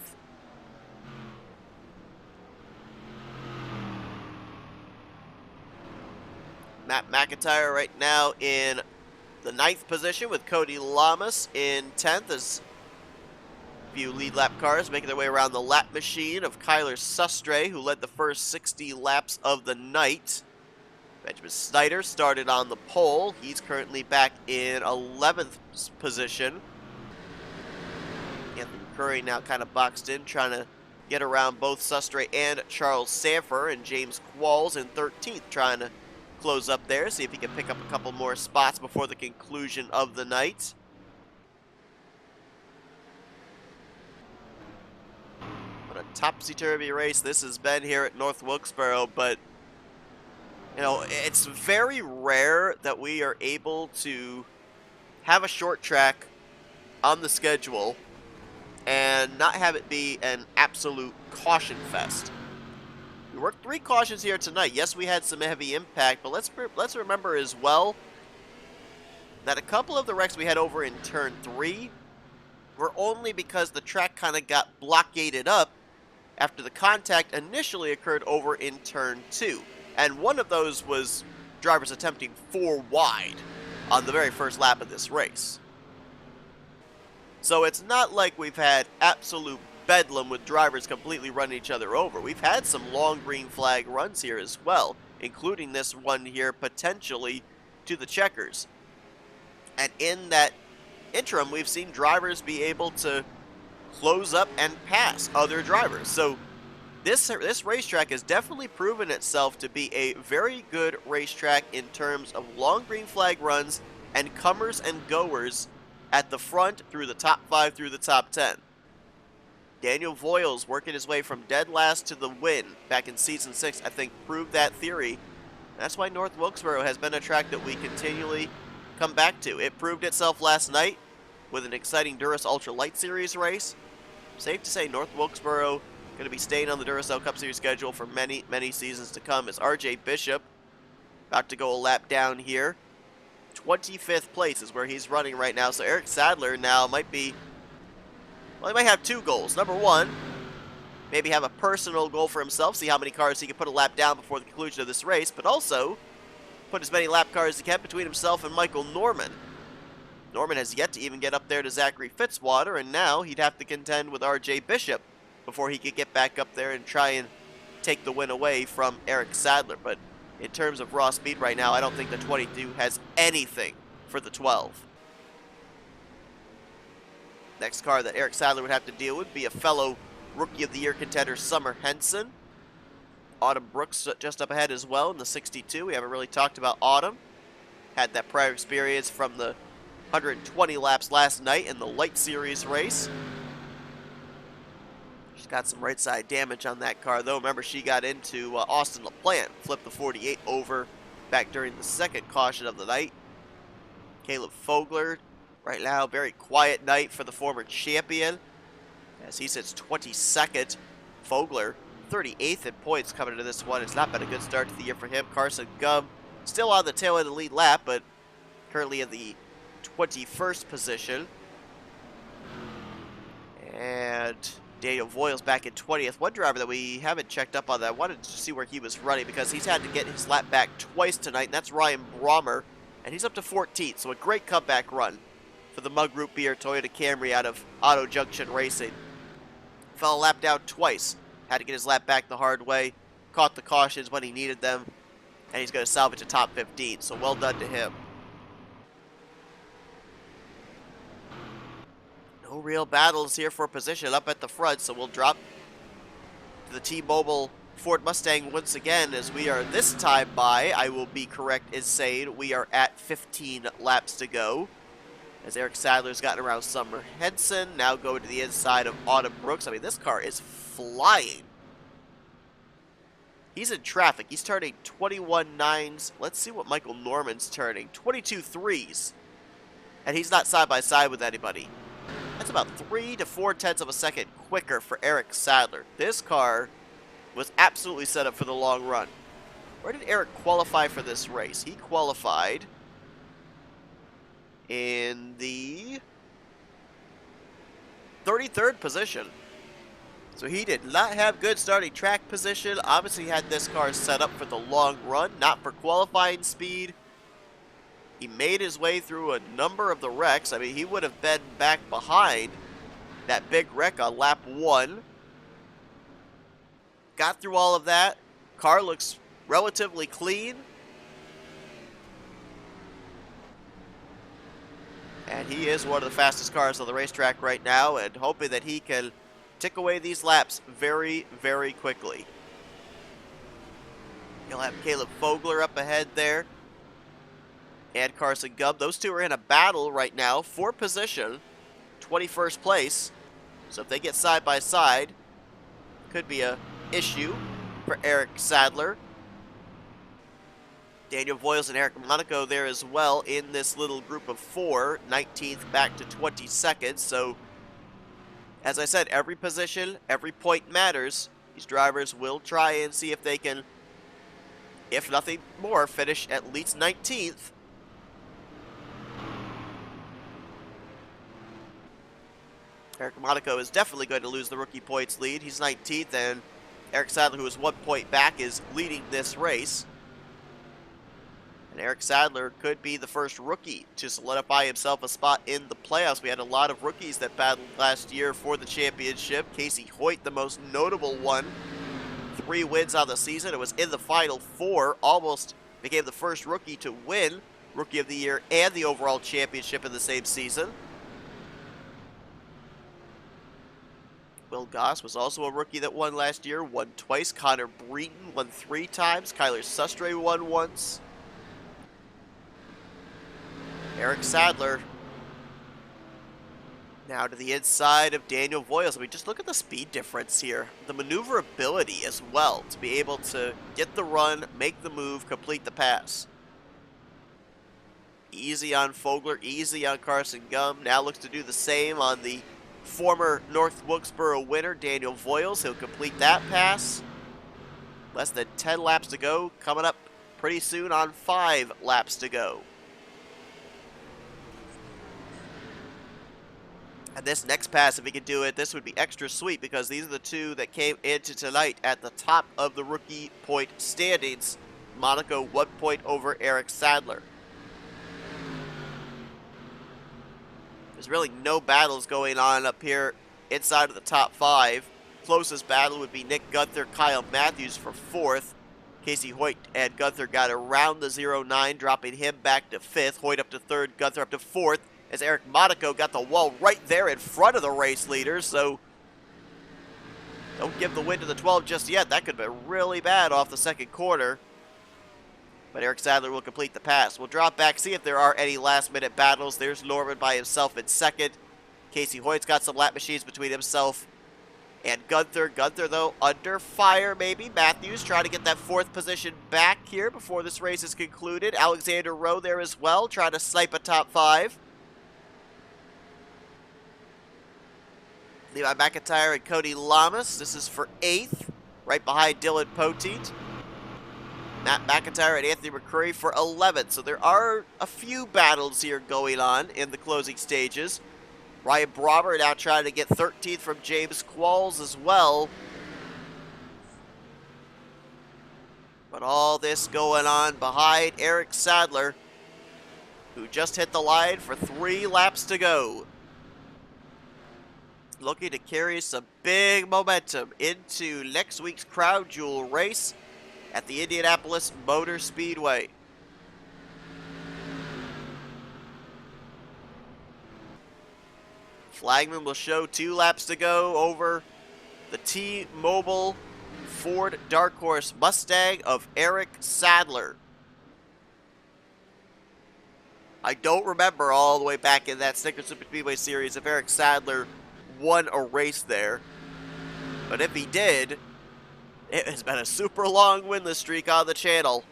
Matt McIntyre right now in the 9th position with Cody Lamas in 10th as a few lead lap cars making their way around the lap machine of Kyler Sustre, who led the first 60 laps of the night. Benjamin Snyder started on the pole. He's currently back in 11th position. Anthony Curry now kind of boxed in, trying to get around both Sustre and Charles Sanford, and James Qualls in 13th, trying to close up there, see if he can pick up a couple more spots before the conclusion of the night. What a topsy-turvy race this has been here at North Wilkesboro, but you know, it's very rare that we are able to have a short track on the schedule and not have it be an absolute caution fest. We worked 3 cautions here tonight. Yes, we had some heavy impact, but let's remember as well that a couple of the wrecks we had over in turn 3 were only because the track kind of got blockaded up after the contact initially occurred over in turn 2. And one of those was drivers attempting 4 wide on the very first lap of this race. So it's not like we've had absolute bedlam with drivers completely running each other over. We've had some long green flag runs here as well, including this one here potentially to the checkers. And in that interim, we've seen drivers be able to close up and pass other drivers. So this racetrack has definitely proven itself to be a very good racetrack in terms of long green flag runs and comers and goers at the front through the top 5 through the top 10. Daniel Voiles working his way from dead last to the win back in Season 6, I think, proved that theory. That's why North Wilkesboro has been a track that we continually come back to. It proved itself last night with an exciting Duracell Ultra Light Series race. Safe to say North Wilkesboro going to be staying on the Duracell Cup Series schedule for many, many seasons to come, as RJ Bishop about to go a lap down here. 25th place is where he's running right now, so Eric Sadler now might be, well, he might have 2 goals. Number 1, maybe have a personal goal for himself, see how many cars he can put a lap down before the conclusion of this race, but also put as many lap cars as he can between himself and Michael Norman. Norman has yet to even get up there to Zachary Fitzwater, and now he'd have to contend with RJ Bishop before he could get back up there and try and take the win away from Eric Sadler. But in terms of raw speed right now, I don't think the 22 has anything for the 12. Next car that Eric Sadler would have to deal with would be a fellow Rookie of the Year contender, Summer Henson. Autumn Brooks just up ahead as well in the 62. We haven't really talked about Autumn. Had that prior experience from the 120 laps last night in the Light Series race. She's got some right side damage on that car though. Remember, she got into Austin LaPlante, flipped the 48 over back during the second caution of the night. Caleb Fogler, right now, very quiet night for the former champion as he sits 22nd. Fogler, 38th in points coming into this one. It's not been a good start to the year for him. Carson Gubb still on the tail end of the lead lap, but currently in the 21st position. And Daniel Voiles back in 20th. One driver that we haven't checked up on that, I wanted to see where he was running because he's had to get his lap back twice tonight, and that's Ryan Brommer, and he's up to 14th, so a great comeback run for the Mug Root Beer Toyota Camry out of Auto Junction Racing. Fell a lap down twice, had to get his lap back the hard way, caught the cautions when he needed them, and he's going to salvage a top 15, so well done to him. No real battles here for position up at the front, so we'll drop to the T-Mobile Ford Mustang once again as we are this time by, I will be correct in saying, we are at 15 laps to go. As Eric Sadler's gotten around Summer Henson, now going to the inside of Autumn Brooks. I mean, this car is flying. He's in traffic. He's turning 21 nines. Let's see what Michael Norman's turning. 22 threes. And he's not side by side with anybody. That's about 3 to 4 tenths of a second quicker for Eric Sadler. This car was absolutely set up for the long run. Where did Eric qualify for this race? He qualified in the 33rd position. So he did not have good starting track position. Obviously had this car set up for the long run, not for qualifying speed. He made his way through a number of the wrecks. I mean, he would have been back behind that big wreck on lap 1. Got through all of that. Car looks relatively clean. And he is one of the fastest cars on the racetrack right now, and hoping that he can tick away these laps very, very quickly. You'll have Caleb Fogler up ahead there, and Carson Gubb. Those two are in a battle right now for position, 21st place. So if they get side by side, could be a issue for Eric Sadler. Daniel Voiles and Eric Monaco there as well in this little group of 4, 19th back to 22nd. So, as I said, every position, every point matters. These drivers will try and see if they can, if nothing more, finish at least 19th. Eric Monaco is definitely going to lose the rookie points lead. He's 19th, and Eric Sadler, who is 1 point back, is leading this race. And Eric Sadler could be the first rookie to solidify himself a spot in the playoffs. We had a lot of rookies that battled last year for the championship. Casey Hoyt, the most notable one. 3 wins on the season. It was in the Final Four. Almost became the first rookie to win Rookie of the Year and the overall championship in the same season. Will Goss was also a rookie that won last year. Won twice. Connor Breton won 3 times. Kyler Sustre won once. Eric Sadler now to the inside of Daniel Voiles. I mean, just look at the speed difference here. The maneuverability as well to be able to get the run, make the move, complete the pass. Easy on Fogler, easy on Carson Gum. Now looks to do the same on the former North Wilkesboro winner, Daniel Voiles. He'll complete that pass. Less than 10 laps to go. Coming up pretty soon on 5 laps to go. And this next pass, if he could do it, this would be extra sweet because these are the 2 that came into tonight at the top of the rookie point standings. Monaco 1 point over Eric Sadler. There's really no battles going on up here inside of the top 5. Closest battle would be Nick Gunther, Kyle Matthews for 4th. Casey Hoyt and Gunther got around the 0-9, dropping him back to 5th. Hoyt up to 3rd, Gunther up to 4th. As Eric Monaco got the wall right there in front of the race leaders, so don't give the win to the 12 just yet. That could be really bad off the second quarter. But Eric Sadler will complete the pass. We'll drop back, see if there are any last-minute battles. There's Norman by himself in 2nd. Casey Hoyt's got some lap machines between himself and Gunther. Gunther, though, under fire maybe. Matthews trying to get that 4th position back here before this race is concluded. Alexander Rowe there as well, trying to snipe a top 5. Levi McIntyre and Cody Lamas. This is for 8th, right behind Dylan Poteet. Matt McIntyre and Anthony McCurry for 11th. So there are a few battles here going on in the closing stages. Ryan Brommer now trying to get 13th from James Qualls as well. But all this going on behind Eric Sadler, who just hit the line for 3 laps to go. Looking to carry some big momentum into next week's Crown Jewel race at the Indianapolis Motor Speedway. Flagman will show 2 laps to go over the T-Mobile Ford Dark Horse Mustang of Eric Sadler. I don't remember all the way back in that Snickers Super Speedway series if Eric Sadler won a race there. But if he did, it has been a super long winless streak on the channel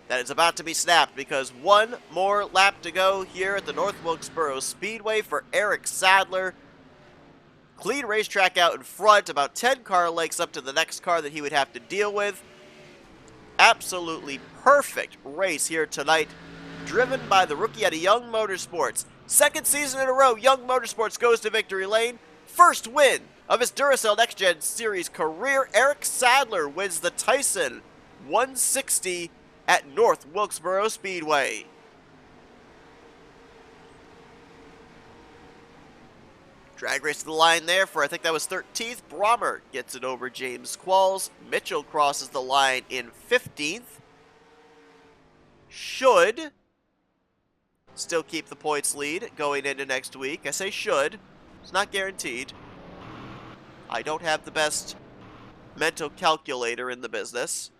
that is about to be snapped because 1 more lap to go here at the North Wilkesboro Speedway for Eric Sadler. Clean racetrack out in front, about 10 car lengths up to the next car that he would have to deal with. Absolutely perfect race here tonight, driven by the rookie out of Young Motorsports. 2nd season in a row, Young Motorsports goes to victory lane. First win of his Duracell Next Gen Series career. Eric Sadler wins the Tyson 160 at North Wilkesboro Speedway. Drag race to the line there for, I think that was 13th. Brommer gets it over James Qualls. Mitchell crosses the line in 15th. Should still keep the points lead going into next week. I say should. It's not guaranteed. I don't have the best mental calculator in the business.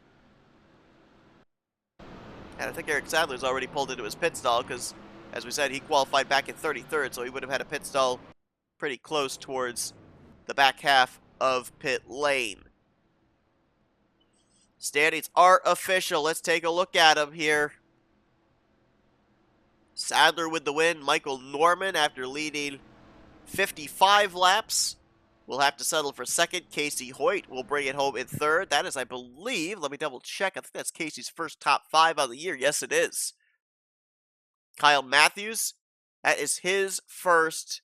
And I think Eric Sadler's already pulled into his pit stall because, as we said, he qualified back in 33rd, so he would have had a pit stall pretty close towards the back half of pit lane. Standings are official. Let's take a look at them here. Sadler with the win. Michael Norman, after leading 55 laps, will have to settle for second. Casey Hoyt will bring it home in third. That is, I believe, let me double check. I think that's Casey's first top 5 on the year. Yes, it is. Kyle Matthews, that is his first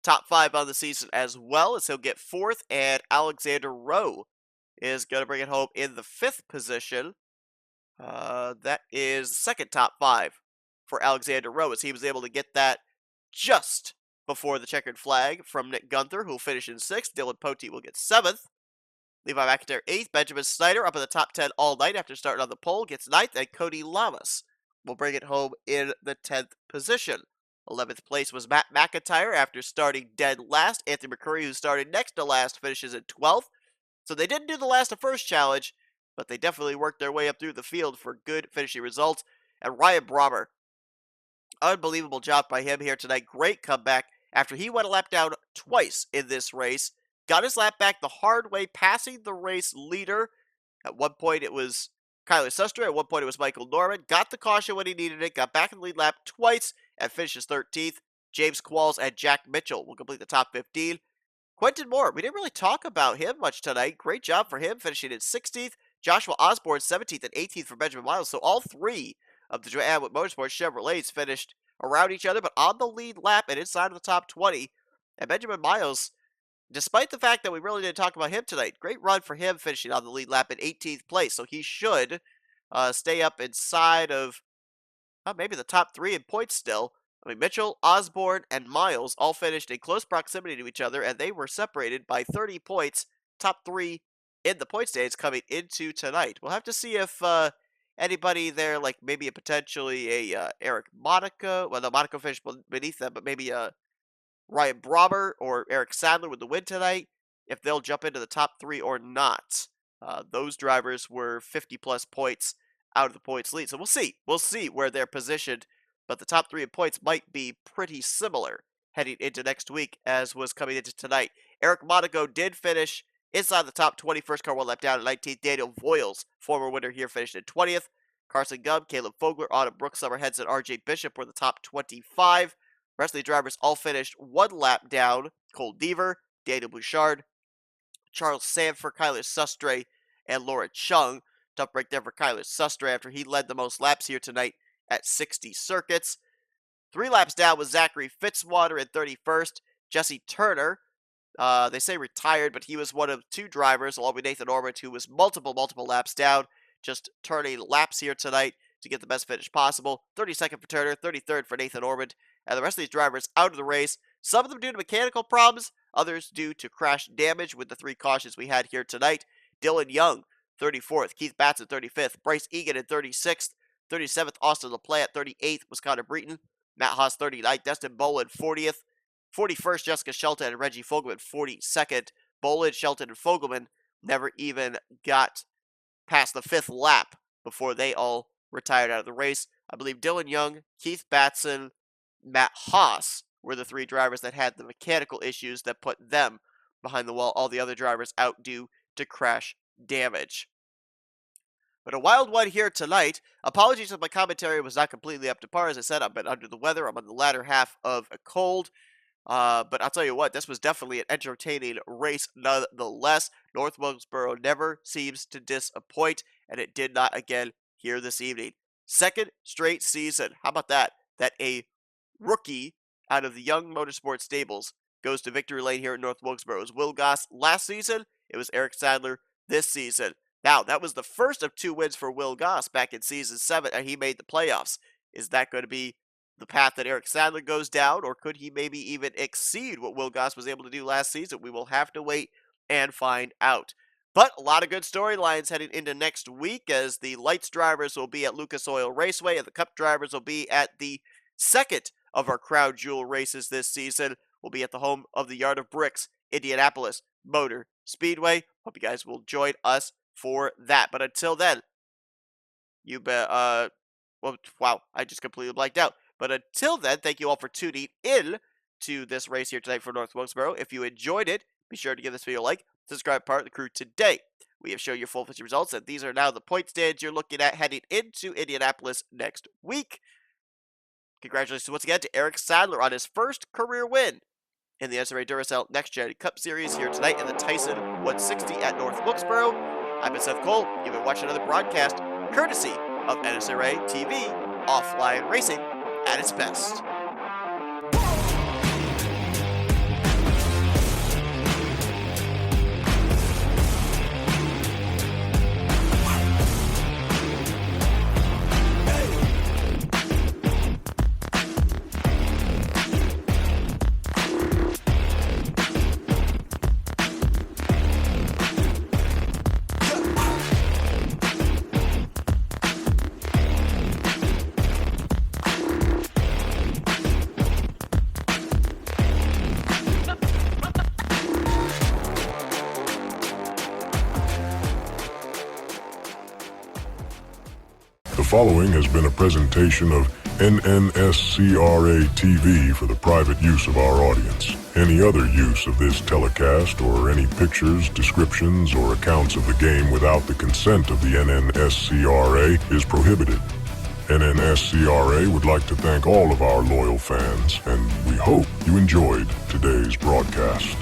top 5 on the season as well, as he'll get fourth. And Alexander Rowe is going to bring it home in the 5th position. That is the second top 5 for Alexander Rowe, as he was able to get that just before the checkered flag from Nick Gunther, who will finish in 6th. Dylan Pote will get 7th. Levi McIntyre 8th. Benjamin Snyder up in the top 10 all night after starting on the pole gets 9th. And Cody Lamas will bring it home in the 10th position. 11th place was Matt McIntyre after starting dead last. Anthony McCurry, who started next to last, finishes in 12th. So they didn't do the last to first challenge, but they definitely worked their way up through the field for good finishing results. And Ryan Brommer, unbelievable job by him here tonight. Great comeback after he went a lap down twice in this race. Got his lap back the hard way, passing the race leader. At one point it was Kyler Sustre. At one point it was Michael Norman. Got the caution when he needed it. Got back in the lead lap twice and finishes 13th. James Qualls and Jack Mitchell will complete the top 15. Quentin Moore, we didn't really talk about him much tonight. Great job for him, finishing in 16th. Joshua Osborne, 17th and 18th for Benjamin Miles. So all 3 of the Joanne Motorsports Chevrolets finished around each other, but on the lead lap and inside of the top 20. And Benjamin Miles, despite the fact that we really didn't talk about him tonight, great run for him, finishing on the lead lap in 18th place. So he should stay up inside of maybe the top 3 in points still. I mean, Mitchell, Osborne, and Miles all finished in close proximity to each other, and they were separated by 30 points. Top 3 in the point standings coming into tonight. We'll have to see if anybody there, like maybe potentially a Eric Monaco. Well, no, Monaco finished beneath them, but maybe Ryan Brommer or Eric Sadler with the win tonight, if they'll jump into the top 3 or not. Those drivers were 50-plus points out of the points lead. So we'll see. We'll see where they're positioned. But the top 3 in points might be pretty similar heading into next week as was coming into tonight. Eric Monaco did finish inside the top 20. First car one lap down at 19th. Daniel Voiles, former winner here, finished in 20th. Carson Gubb, Caleb Fogler, Autumn Brooks, Summer Henson, RJ Bishop were the top 25. Rest of the drivers all finished 1 lap down. Cole Deaver, Daniel Bouchard, Charles Sanford, Kyler Sustre, and Laura Chung. Tough break there for Kyler Sustre after he led the most laps here tonight at 60 circuits. 3 laps down was Zachary Fitzwater in 31st. Jesse Turner, they say retired, but he was one of 2 drivers, along with Nathan Ormond, who was multiple laps down, just turning laps here tonight to get the best finish possible. 32nd for Turner, 33rd for Nathan Ormond, and the rest of these drivers out of the race. Some of them due to mechanical problems, others due to crash damage with the 3 cautions we had here tonight. Dylan Young, 34th. Keith Batson, 35th. Bryce Egan in 36th. 37th, Austin LaPlante. 38th was Connor Breton. Matt Haas, 39th. Dustin Boland, 40th. 41st, Jessica Shelton and Reggie Fogelman, 42nd. Boland, Shelton, and Fogelman never even got past the 5th lap before they all retired out of the race. I believe Dylan Young, Keith Batson, Matt Haas were the 3 drivers that had the mechanical issues that put them behind the wall. All the other drivers out due to crash damage. But a wild one here tonight. Apologies if my commentary was not completely up to par. As I said, I've been under the weather. I'm on the latter half of a cold. But I'll tell you what, this was definitely an entertaining race nonetheless. North Wilkesboro never seems to disappoint, and it did not again here this evening. 2nd straight season. How about that? That a rookie out of the Young Motorsports stables goes to victory lane here at North Wilkesboro. It was Will Goss last season. It was Eric Sadler this season. Now, that was the first of 2 wins for Will Goss back in Season 7, and he made the playoffs. Is that going to be the path that Eric Sadler goes down, or could he maybe even exceed what Will Goss was able to do last season? We will have to wait and find out. But a lot of good storylines heading into next week, as the lights drivers will be at Lucas Oil Raceway, and the cup drivers will be at the second of our Crown Jewel races this season. Will be at the home of the Yard of Bricks, Indianapolis Motor Speedway. Hope you guys will join us for that. But until then, wow, I just completely blanked out. But until then, thank you all for tuning in to this race here tonight for North Wilkesboro. If you enjoyed it, be sure to give this video a like, subscribe, part of the crew today. We have shown you full finish results, and these are now the point stands you're looking at heading into Indianapolis next week. Congratulations once again to Eric Sadler on his first career win in the NCRA Duracell Next Gen Cup Series here tonight in the Tyson 160 at North Wilkesboro. I've been Seth Cole. You've been watching another broadcast courtesy of NNSCRA TV, offline racing at its best. The following has been a presentation of NNSCRA TV for the private use of our audience. Any other use of this telecast or any pictures, descriptions, or accounts of the game without the consent of the NNSCRA is prohibited. NNSCRA would like to thank all of our loyal fans, and we hope you enjoyed today's broadcast.